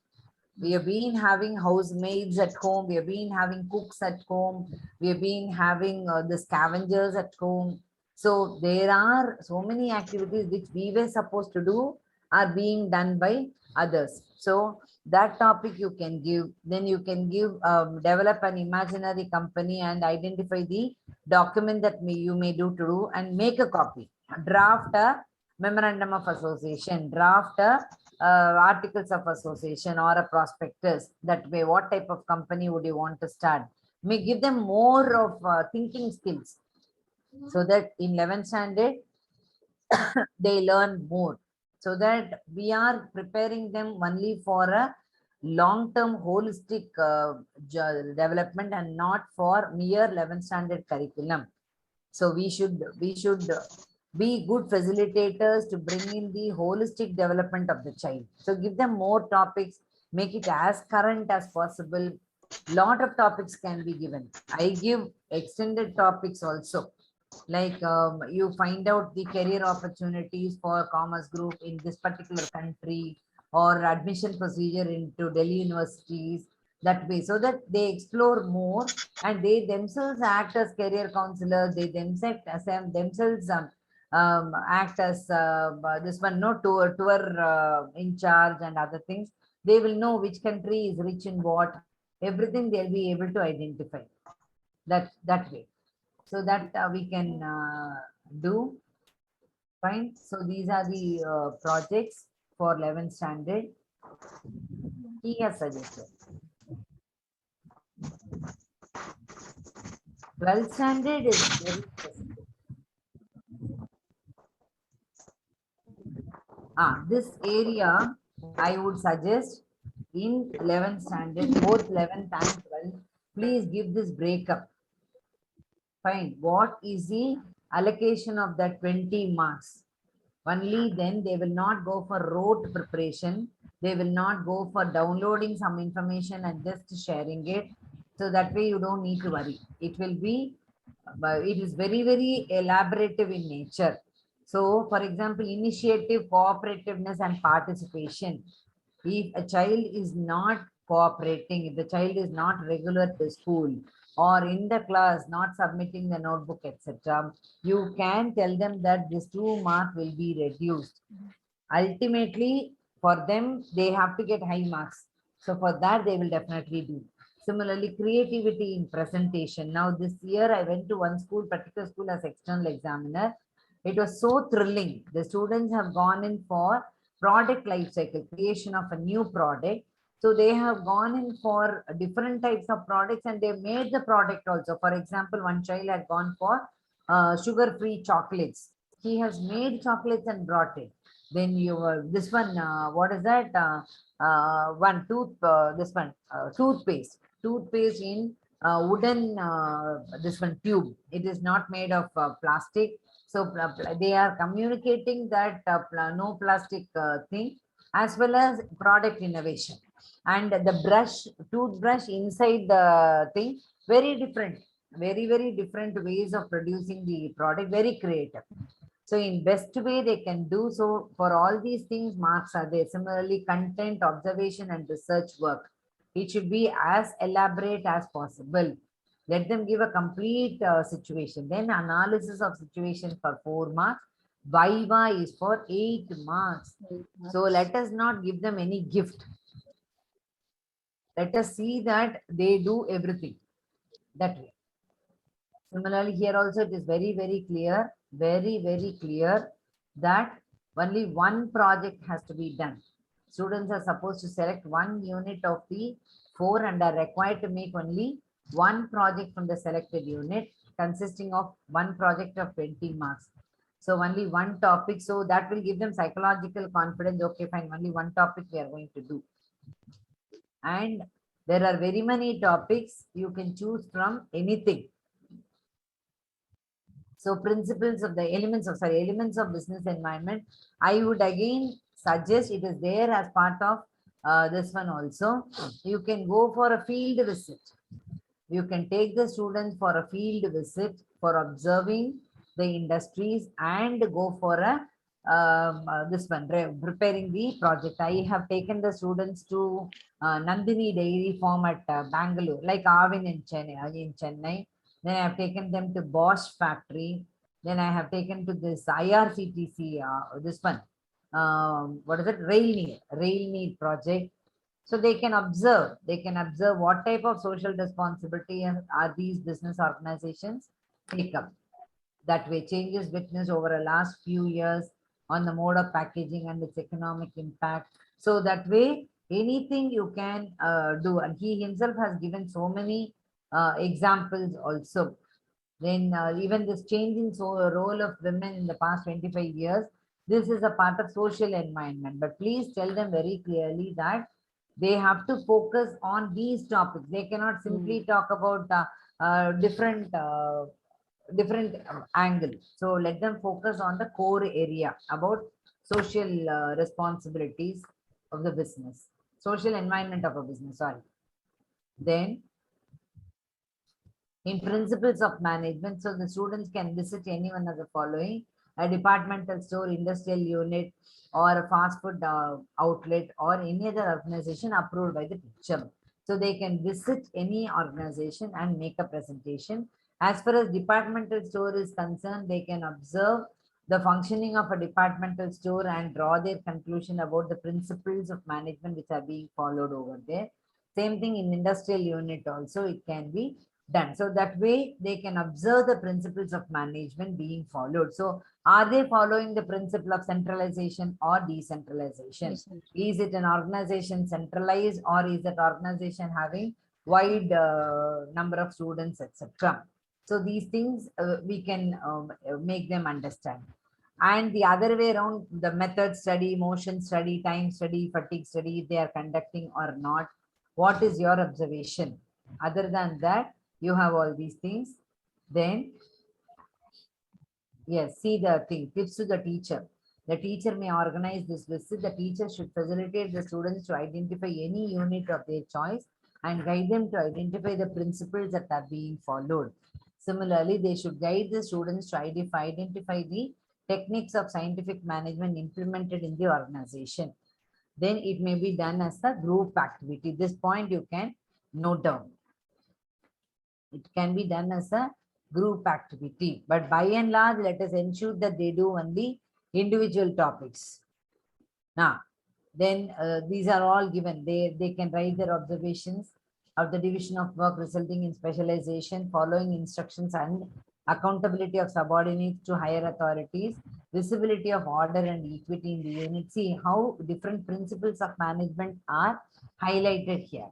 We have been having housemaids at home. We have been having cooks at home. We have been having the scavengers at home. So there are so many activities which we were supposed to do are being done by others. So that topic you can give. Then you can give, develop an imaginary company and identify the document that you may do and make a copy. Draft a memorandum of association, draft a articles of association or a prospectus. That way, what type of company would you want to start? May give them more of thinking skills, so that in 11th standard they learn more, so that we are preparing them only for a long-term holistic development and not for mere 11th standard curriculum. So we should be good facilitators to bring in the holistic development of the child. So give them more topics, make it as current as possible. Lot of topics can be given. I give extended topics also. Like you find out the career opportunities for commerce group in this particular country, or admission procedure into Delhi universities, that way, so that they explore more and they themselves act as career counselors. They themselves act as this one, no, tour in charge and other things. They will know which country is rich in what, everything they'll be able to identify that way. So that we can do. Fine. So these are the projects for 11th standard. He has suggested. 12th standard is very specific. This area I would suggest in 11th standard, both 11th and 12th, please give this breakup. Fine. What is the allocation of that 20 marks? Only then they will not go for rote preparation. They will not go for downloading some information and just sharing it. So that way you don't need to worry. It will be, it is very, very elaborative in nature. So for example, initiative, cooperativeness and participation. If a child is not cooperating, if the child is not regular to school, or in the class not submitting the notebook, etc., you can tell them that this 2 mark will be reduced. Ultimately, for them, they have to get high marks. So for that, they will definitely do. Similarly, creativity in presentation. Now this year, I went to one school, particular school, as external examiner. It was so thrilling. The students have gone in for product life cycle, creation of a new product. So they have gone in for different types of products and they made the product also. For example, one child had gone for sugar-free chocolates. He has made chocolates and brought it. Then you this one, what is that? One tooth, this one, toothpaste in wooden, this one tube. It is not made of plastic. So they are communicating that no plastic thing, as well as product innovation. And the toothbrush inside the thing, very different, very different ways of producing the product, very creative. So in best way they can do so. For all these things, marks are there. Similarly, content, observation and research work. It should be as elaborate as possible. Let them give a complete situation. Then analysis of situation for 4 marks. Viva is for 8 marks. So let us not give them any gift. Let us see that they do everything that way. Similarly, here also it is very clear, very clear that only one project has to be done. Students are supposed to select one unit of the 4 and are required to make only one project from the selected unit, consisting of one project of 20 marks. So only one topic. So that will give them psychological confidence. Okay, fine, only one topic we are going to do. And there are very many topics you can choose from anything. So principles of the elements of business environment. I would again suggest, it is there as part of this one also. You can go for a field visit. You can take the students for a field visit for observing the industries and go for a this one, preparing the project. I have taken the students to Nandini Dairy Farm at Bangalore, like Arvin in Chennai. Then I have taken them to Bosch factory. Then I have taken to this IRCTC, this one, what is it? Rail need project. So they can observe what type of social responsibility are these business organizations take up. That way, changes witnessed over the last few years on the mode of packaging and its economic impact. So that way, anything you can do. And he himself has given so many examples also. Then even this changing role of women in the past 25 years, this is a part of social environment. But please tell them very clearly that they have to focus on these topics. They cannot simply talk about different angles. So let them focus on the core area about social responsibilities of the business, social environment of a business. Sorry. Then in principles of management, so the students can visit any one of the following: a departmental store, industrial unit, or a fast food outlet, or any other organization approved by the teacher. So they can visit any organization and make a presentation. As far as departmental store is concerned, they can observe the functioning of a departmental store and draw their conclusion about the principles of management which are being followed over there. Same thing in industrial unit also, it can be done. So that way they can observe the principles of management being followed. So are they following the principle of centralization or decentralization? Is it an organization centralized, or is that organization having wide number of students, etc.? So these things we can make them understand. And the other way around, the method study, motion study, time study, fatigue study, if they are conducting or not. What is your observation? Other than that, you have all these things. Then, yes, see the thing, tips to the teacher. The teacher may organize this visit. The teacher should facilitate the students to identify any unit of their choice and guide them to identify the principles that are being followed. Similarly, they should guide the students to identify the techniques of scientific management implemented in the organization. Then it may be done as a group activity. This point you can note down. It can be done as a group activity, but by and large, let us ensure that they do only individual topics. Now, then these are all given. They can write their observations of the division of work resulting in specialization, following instructions and accountability of subordinates to higher authorities, visibility of order and equity in the unit. See how different principles of management are highlighted here.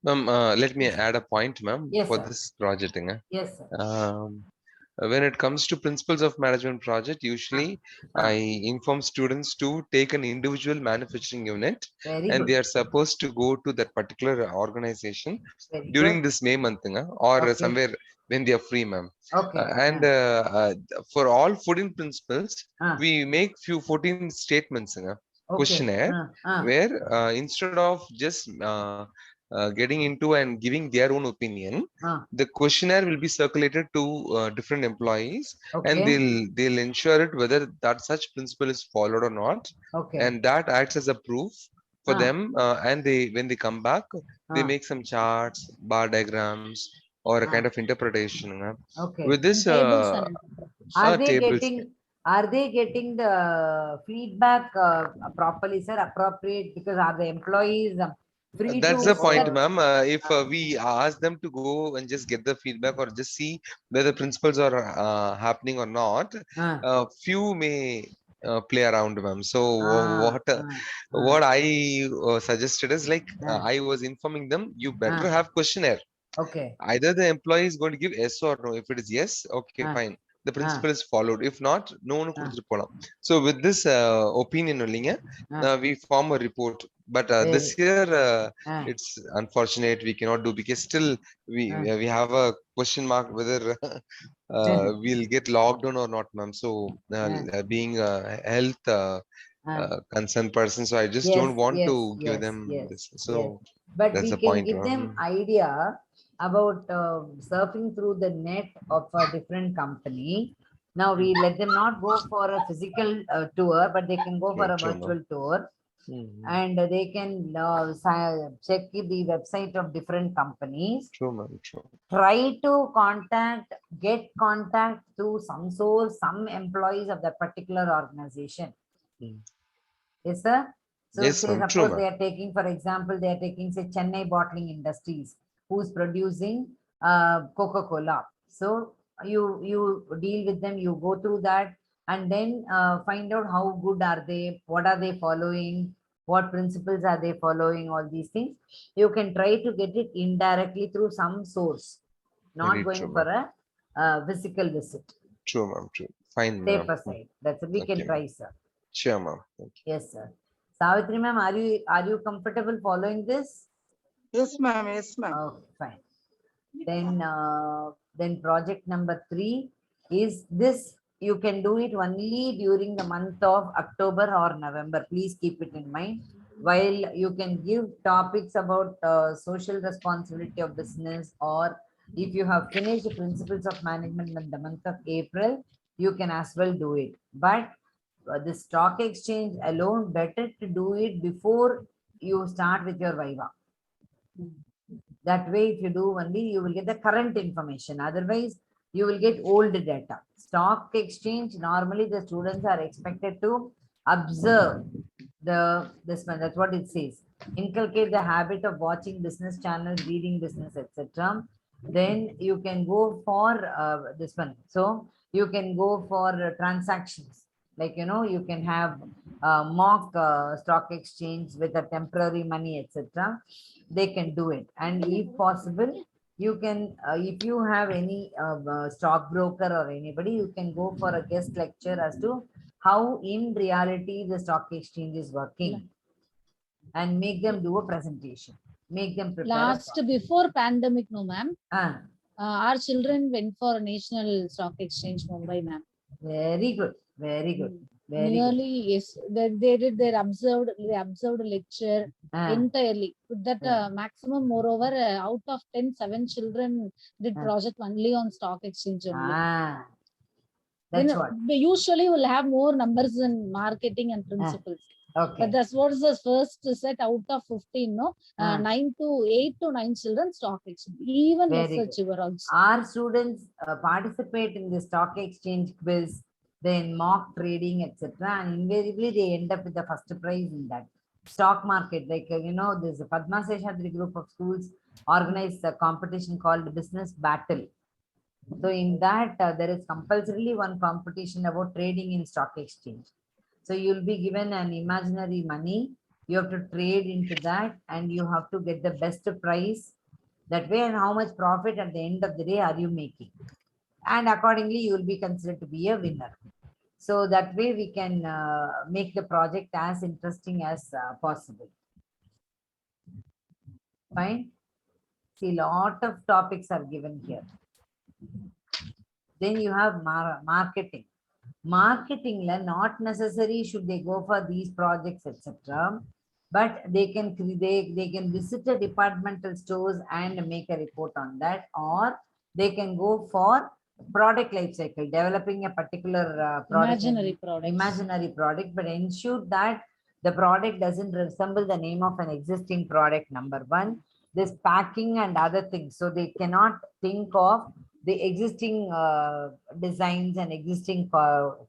Ma'am, let me add a point, ma'am, Yes, for sir. this project. Yes, sir. When it comes to principles of management project, usually I inform students to take an individual manufacturing unit, Very and good. they are supposed to go to that particular organization Very during good. this May month, or Okay. somewhere when they are free, ma'am. Okay. And for all 14 principles, Ah. we make 14 statements. questionnaire where instead of just getting into and giving their own opinion, the questionnaire will be circulated to different employees, and they'll ensure it whether that such principle is followed or not, and that acts as a proof for them. And they, when they come back, they make some charts, bar diagrams, or a kind of interpretation. With this, Tables and are they tables. getting the feedback properly, sir? Appropriate, because are the employees free That's to the point, ma'am. If we ask them to go and just get the feedback or just see whether principles are happening or not, few may play around, ma'am. So what I suggested is like I was informing them, you better have questionnaire. Either the employee is going to give yes or no. If it is yes, okay, fine. The principle is followed. If not, no one kuduthittu polam. So with this opinion, we form a report. But this year, it's unfortunate we cannot do, because still we have a question mark whether we'll get logged on or not, ma'am. So being a health concerned person, so I just don't want to give them this. So but that's we the can point, give them idea about surfing through the net of a different company. Now we let them not go for a physical tour, but they can go for a virtual tour, and they can check the website of different companies. True, ma'am. True. Try to get contact through some source, some employees of that particular organization. Yes, sir. So Yes, say ma'am. suppose True, ma'am. they are taking, for example, they are taking, say, Chennai Bottling Industries, who's producing Coca-Cola. So you deal with them, you go through that, and then find out how good are they, what are they following, what principles are they following, all these things. You can try to get it indirectly through some source, not Very going true, for a physical visit. True, ma'am. True. Fine, Safe ma'am. aside. That's it. We Okay, can try, sir. Sure, ma'am. Thank you. Yes, sir. Savitri ma'am, are you comfortable following this? Yes, ma'am. Yes, ma'am. Oh, fine. Then project number 3 is this. You can do it only during the month of October or November. Please keep it in mind. While you can give topics about social responsibility of business, or if you have finished the principles of management in the month of April, you can as well do it. But the stock exchange alone, better to do it before you start with your Viva. That way, if you do only, you will get the current information. Otherwise, you will get old data. Stock exchange, normally the students are expected to observe this one. That's what it says. Inculcate the habit of watching business channels, reading business, etc. Then you can go for this one. So you can go for transactions. Like, you can have mock stock exchange with a temporary money, etc. They can do it. And if possible, you can, if you have any stockbroker or anybody, you can go for a guest lecture as to how in reality the stock exchange is working, and make them do a presentation. Make them prepare. Before pandemic, no, ma'am. Our children went for National Stock Exchange, Mumbai, ma'am. Very good. Very good. Nearly, yes. They did their observed lecture entirely. That maximum, moreover, out of 10, 7 children did project only on stock exchange only. That's what. They usually will have more numbers in marketing and principles. Okay. But that's what is the first set out of 15, no? 8 to 9 children stock exchange. Even research also. Our students participate in the stock exchange quiz, then mock trading, etc. And invariably they end up with the first prize in that. Stock market, like, there's a Padma Seshadri group of schools organized a competition called Business Battle. So in that, there is compulsorily one competition about trading in stock exchange. So you'll be given an imaginary money. You have to trade into that, and you have to get the best price. That way, and how much profit at the end of the day are you making? And accordingly, you will be considered to be a winner. So that way we can make the project as interesting as possible. Fine. See, lot of topics are given here. Then you have marketing. Marketing la not necessary should they go for these projects, etc. But they can they can visit the departmental stores and make a report on that, or they can go for product life cycle, developing a particular product, Imaginary products. imaginary product, but ensure that the product doesn't resemble the name of an existing product. Number one, this packing and other things, so they cannot think of the existing designs and existing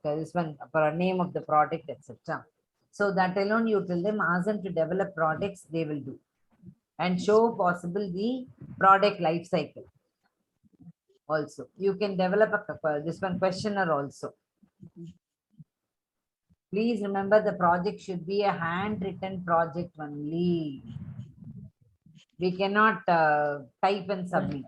this one for a name of the product, etc. So that alone you tell them, ask them to develop products, they will do, and show possible the product life cycle. Also, you can develop a this one questionnaire also. Please remember, the project should be a handwritten project only. We cannot type and submit.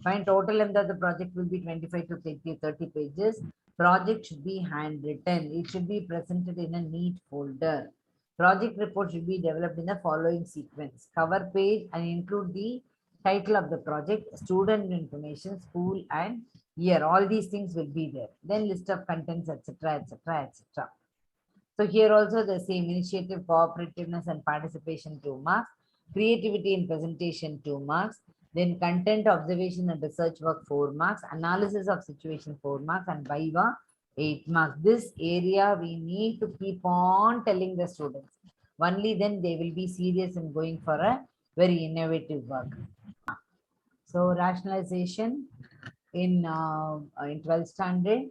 Fine, total length of the project will be 25 to 30 pages. Project should be handwritten. It should be presented in a neat folder. Project report should be developed in the following sequence: cover page and include the title of the project, student information, school and year. All these things will be there. Then list of contents, etc., etc., etc. So here also the same: initiative, cooperativeness and participation 2 marks, creativity in presentation 2 marks, then content, observation and research work 4 marks, analysis of situation 4 marks, and viva 8 marks. This area we need to keep on telling the students. Only then they will be serious in going for a very innovative work. So rationalization in 12th standard.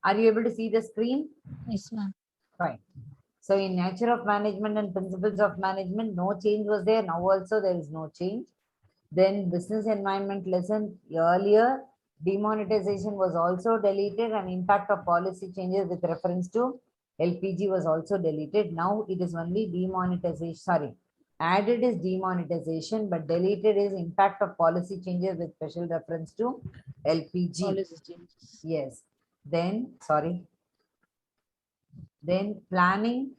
Are you able to see the screen? Yes, ma'am. Fine. So in nature of management and principles of management, no change was there. Now also there is no change. Then business environment lesson, earlier demonetization was also deleted, and impact of policy changes with reference to LPG was also deleted. Now it is only demonetization, sorry, added is demonetization, but deleted is impact of policy changes with special reference to LPG. Policy changes. Yes. Then, sorry. Then planning,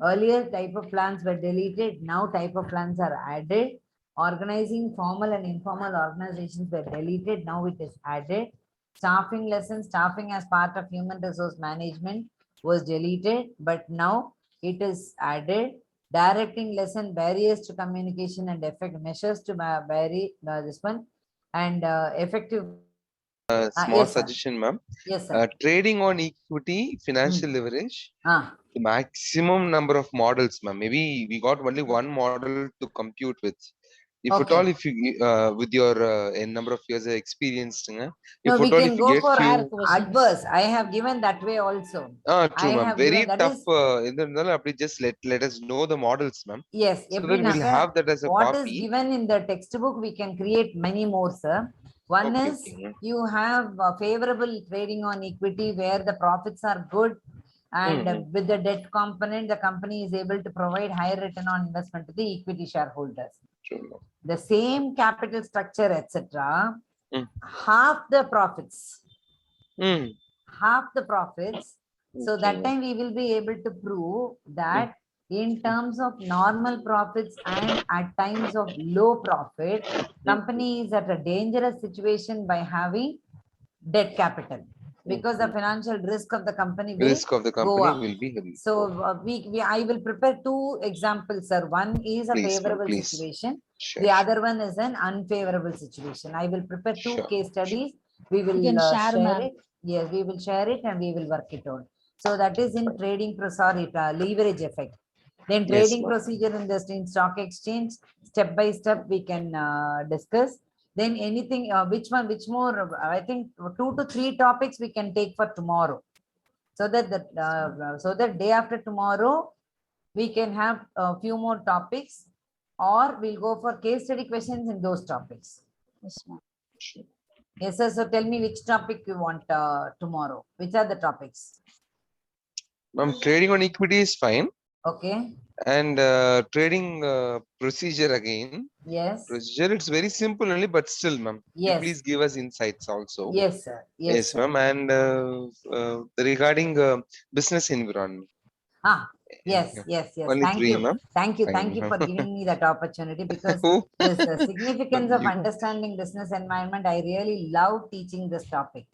earlier type of plans were deleted, now type of plans are added. Organizing, formal and informal organizations were deleted, now it is added. Staffing lessons, staffing as part of human resource management was deleted, but now it is added. Directing lesson, barriers to communication and effect measures to vary this one, and effective. Small Yes, sir. suggestion, ma'am. Yes, sir. Trading on equity, financial leverage, Ah, the maximum number of models, ma'am. Maybe we got only one model to compute with. If at Okay. all, if you with your n number of years of experience, no, if we at all, can if you go get for few, adverse. I have given that way also. true, I ma'am. have Very given, that tough. is, Just let us know the models, ma'am. yes, So that we'll have that as a what is copy. given in the textbook, we can create many more, sir. One Okay, is okay. you have favorable trading on equity where the profits are good, and with the debt component, the company is able to provide higher return on investment to the equity shareholders. True, ma'am. The same capital structure, etc. Mm. Half the profits. Mm. Half the profits. So Okay. that time we will be able to prove that in terms of normal profits and at times of low profit, company is at a dangerous situation by having debt capital, because the financial risk of the company will Risk of the go company up. will be heavy. So I will prepare 2 examples, sir. One is a Please, ma'am, favorable please. situation. Sure, The sure. other one is an unfavorable situation. I will prepare 2 Sure, case studies. We will can share, share ma'am. it. Yes, we will share it and we will work it out. So that is in trading, sorry, leverage effect. Then Yes, trading ma'am. procedure in the stock exchange, step by step we can discuss. Then anything, which more, I think 2 to 3 topics we can take for tomorrow. So that day after tomorrow, we can have a few more topics, or we'll go for case study questions in those topics. Yes, ma'am. Yes, sir. So tell me which topic you want tomorrow. Which are the topics? Ma'am, trading on equity is fine. Okay. And trading procedure again. Yes. Procedure, it's very simple only, but still, ma'am. Yes. Please give us insights also. Yes, sir. Yes, Yes, ma'am. And regarding business environment. Yes. Only Thank 3, you. ma'am. Thank you for giving me that opportunity, because the significance of understanding business environment, I really love teaching this topic.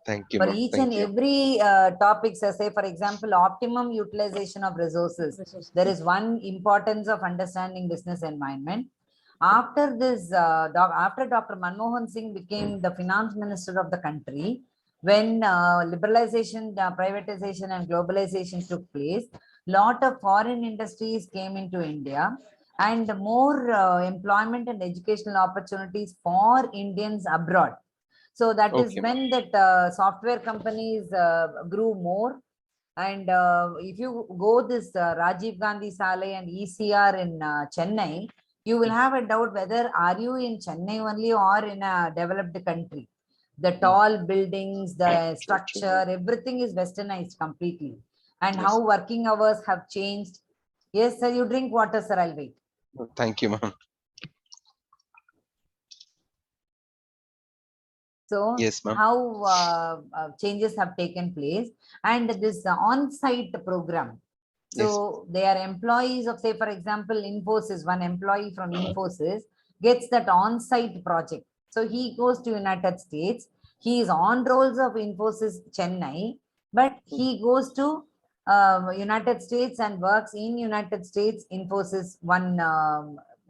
Thank you, For ma'am. each Thank and you. every topic, say for example, optimum utilization of resources. There is one importance of understanding business environment. After this, after Dr. Manmohan Singh became the finance minister of the country, when liberalization, privatization and globalization took place, lot of foreign industries came into India and more employment and educational opportunities for Indians abroad. So that is Okay, when that software companies grew more. And if you go this Rajiv Gandhi Salai and ECR in Chennai, you will have a doubt whether are you in Chennai only or in a developed country. The tall buildings, the structure, everything is westernized completely. And Yes. how working hours have changed. Yes, sir, you drink water, sir, I'll wait. Thank you, ma'am. So Yes, ma'am. how changes have taken place, and this on-site program. So they are employees of, say for example, Infosys. One employee from Infosys gets that on-site project. So he goes to United States. He is on rolls of Infosys Chennai, but he goes to United States and works in United States. Infosys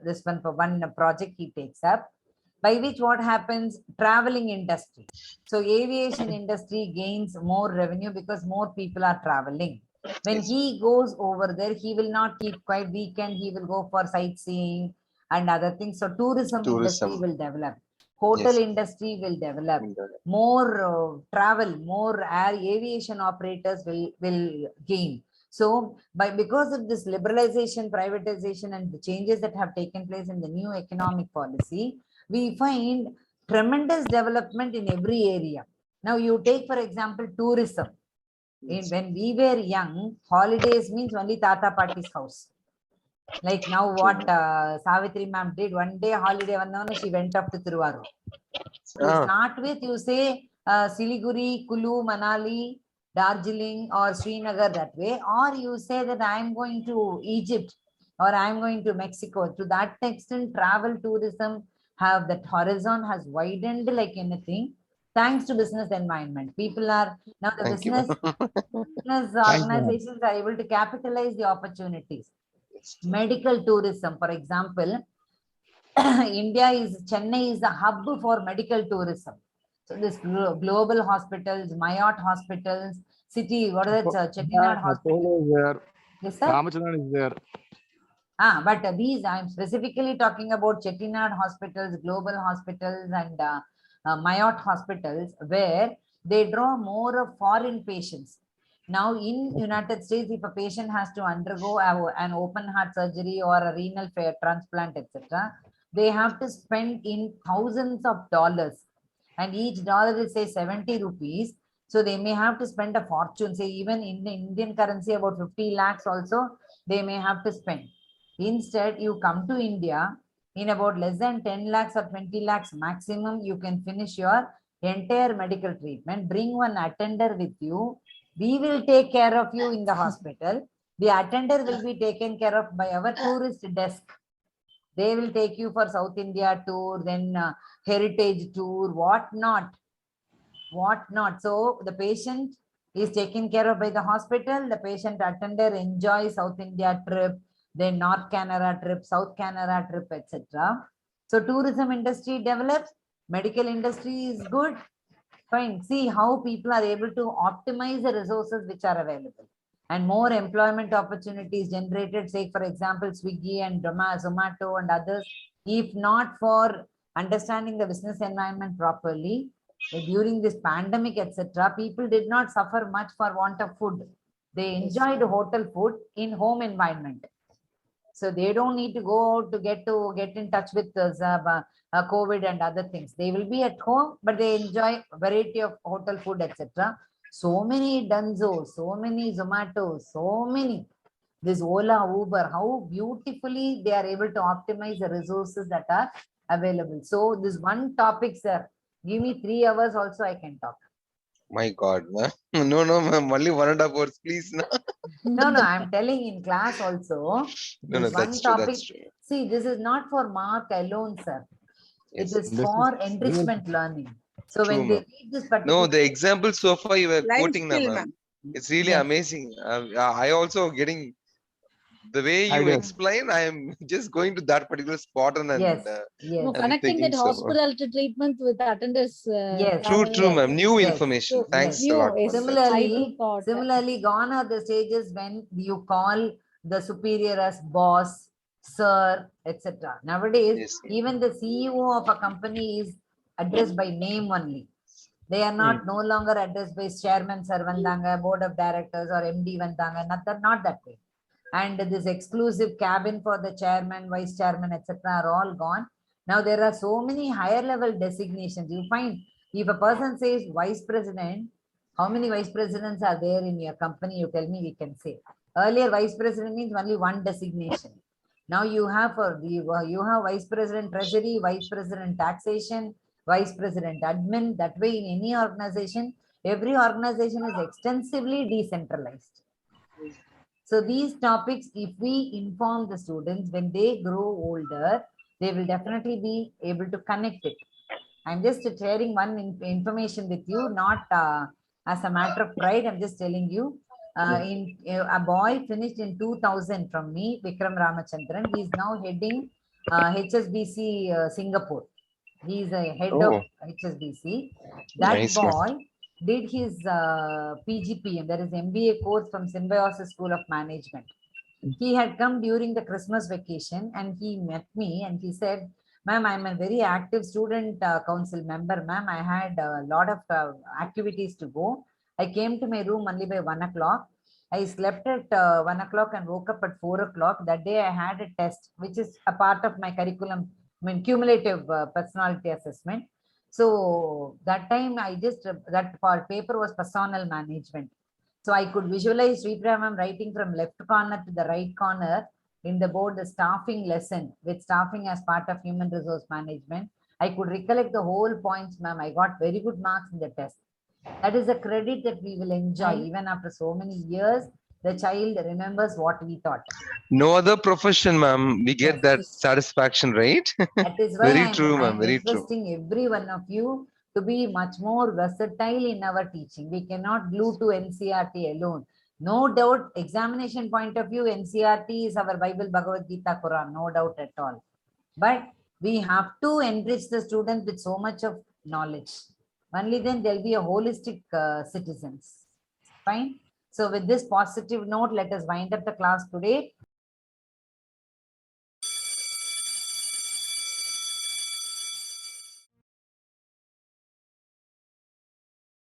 this one for one project he takes up, by which what happens, traveling industry. So aviation industry gains more revenue because more people are traveling. When Yes. he goes over there, he will not keep quiet weekend, he will go for sightseeing and other things. So tourism industry will develop, hotel Yes. industry will develop, more travel, more air aviation operators will gain. So because of this liberalization, privatization and the changes that have taken place in the new economic policy, we find tremendous development in every area. Now you take for example tourism. When we were young, holidays means only Tata Pati's house. Like now what Savitri ma'am did, one day holiday vandana, she went up to Tiruvarur. You start with, you say Siliguri, Kulu, Manali, Darjeeling or Srinagar that way, or you say that I am going to Egypt or I am going to Mexico. To that extent, travel tourism have, that horizon has widened like anything, thanks to business environment. People are now the Thank you, business ma'am. organizations are able to capitalize the opportunities. Medical tourism, for example, Chennai is a hub for medical tourism. So this global hospitals, Mayot hospitals, city, what is it? Chettinad Hospital. Apollo is there. Yes, sir. Ramachandran is there. But these, I'm specifically talking about Chettinad hospitals, global hospitals and Mayot hospitals, where they draw more of foreign patients. Now in United States, if a patient has to undergo an open heart surgery or a renal transplant, etc., they have to spend in thousands of dollars, and each dollar is say 70 rupees. So they may have to spend a fortune, say even in the Indian currency about 50 lakhs also they may have to spend. Instead, you come to India, in about less than 10 lakhs or 20 lakhs maximum, you can finish your entire medical treatment. Bring one attender with you. We will take care of you in the hospital. The attender will be taken care of by our tourist desk. They will take you for South India tour, then heritage tour, whatnot. So the patient is taken care of by the hospital. The patient attender enjoys South India trip, then North Canara trip, South Canara trip, etc. So tourism industry develops, medical industry is good. Fine. See how people are able to optimize the resources which are available, and more employment opportunities generated. Say for example, Swiggy and Zomato and others. If not for understanding the business environment properly, during this pandemic, etc., people did not suffer much for want of food. They enjoyed hotel food in home environment. So they don't need to go out to get in touch with COVID and other things. They will be at home, but they enjoy variety of hotel food, etc. So many Dunzo, so many Zomato, so many this Ola, Uber, how beautifully they are able to optimize the resources that are available. So this one topic, sir, give me 3 hours also I can talk. My God, ma'am. No, ma'am. Only 1.5 hours, please. No, I'm telling in class also. No, This one that's true. topic. That's true. See, this is not for mark alone, sir. Yes. It is for enrichment learning. So when True, they ma'am. read this No, particular, the example so far you were Life quoting now, skill, ma'am. ma'am. It's really Yes. amazing. I also getting the way you Ideas. explain. I am just going to that particular spot and yes, No, yes, I'm connecting thinking that so. hospitality treatment with attendance. Yes. True, Travel, true, Yes, ma'am. New yes. information. So, Thanks yes. a lot new, for yes. that. I Similarly, too thought. similarly, gone are the stages when you call the superior as boss, sir, etc. Nowadays, Yes. even the CEO of a company is addressed by name only. They are not no longer addressed by chairman sir vandanga, board of directors or MD vandanga, not that way. And this exclusive cabin for the chairman, vice chairman, etc. are all gone. Now there are so many higher level designations. You find if a person says vice president, how many vice presidents are there in your company? You tell me, we can say. Earlier, vice president means only one designation. Now you have you have vice president treasury, vice president taxation, vice president admin. That way, in any organization, every organization is extensively decentralized. So these topics, if we inform the students when they grow older, they will definitely be able to connect it. I'm just sharing one information with you, not as a matter of pride. I'm just telling you. A boy finished in 2000 from me, Vikram Ramachandran. He is now heading HSBC Singapore. He is a head of Oh, HSBC. That nice, ma'am. boy did his PGPM, that is MBA course from Symbiosis School of Management. He had come during the Christmas vacation and he met me and he said, ma'am, I'm a very active student council member, ma'am. I had a lot of activities to go. I came to my room only by 1 o'clock. I slept at 1 o'clock and woke up at 4 o'clock. That day I had a test, which is a part of my curriculum, cumulative personality assessment. So that time I just, that paper was personal management. So I could visualize Sri Prama writing from left corner to the right corner in the board, the staffing lesson with staffing as part of human resource management. I could recollect the whole points, ma'am. I got very good marks in the test. That is a credit that we will enjoy even after so many years. The child remembers what we taught. No other profession, ma'am. We get Yes. that satisfaction, right? That is why Very true, ma'am. I'm Very true. requesting every one of you to be much more versatile in our teaching. We cannot glue to NCRT alone. No doubt, examination point of view, NCRT is our Bible, Bhagavad Gita, Quran, no doubt at all. But we have to enrich the students with so much of knowledge. Only then there'll be a holistic citizens. Fine. So with this positive note, let us wind up the class today.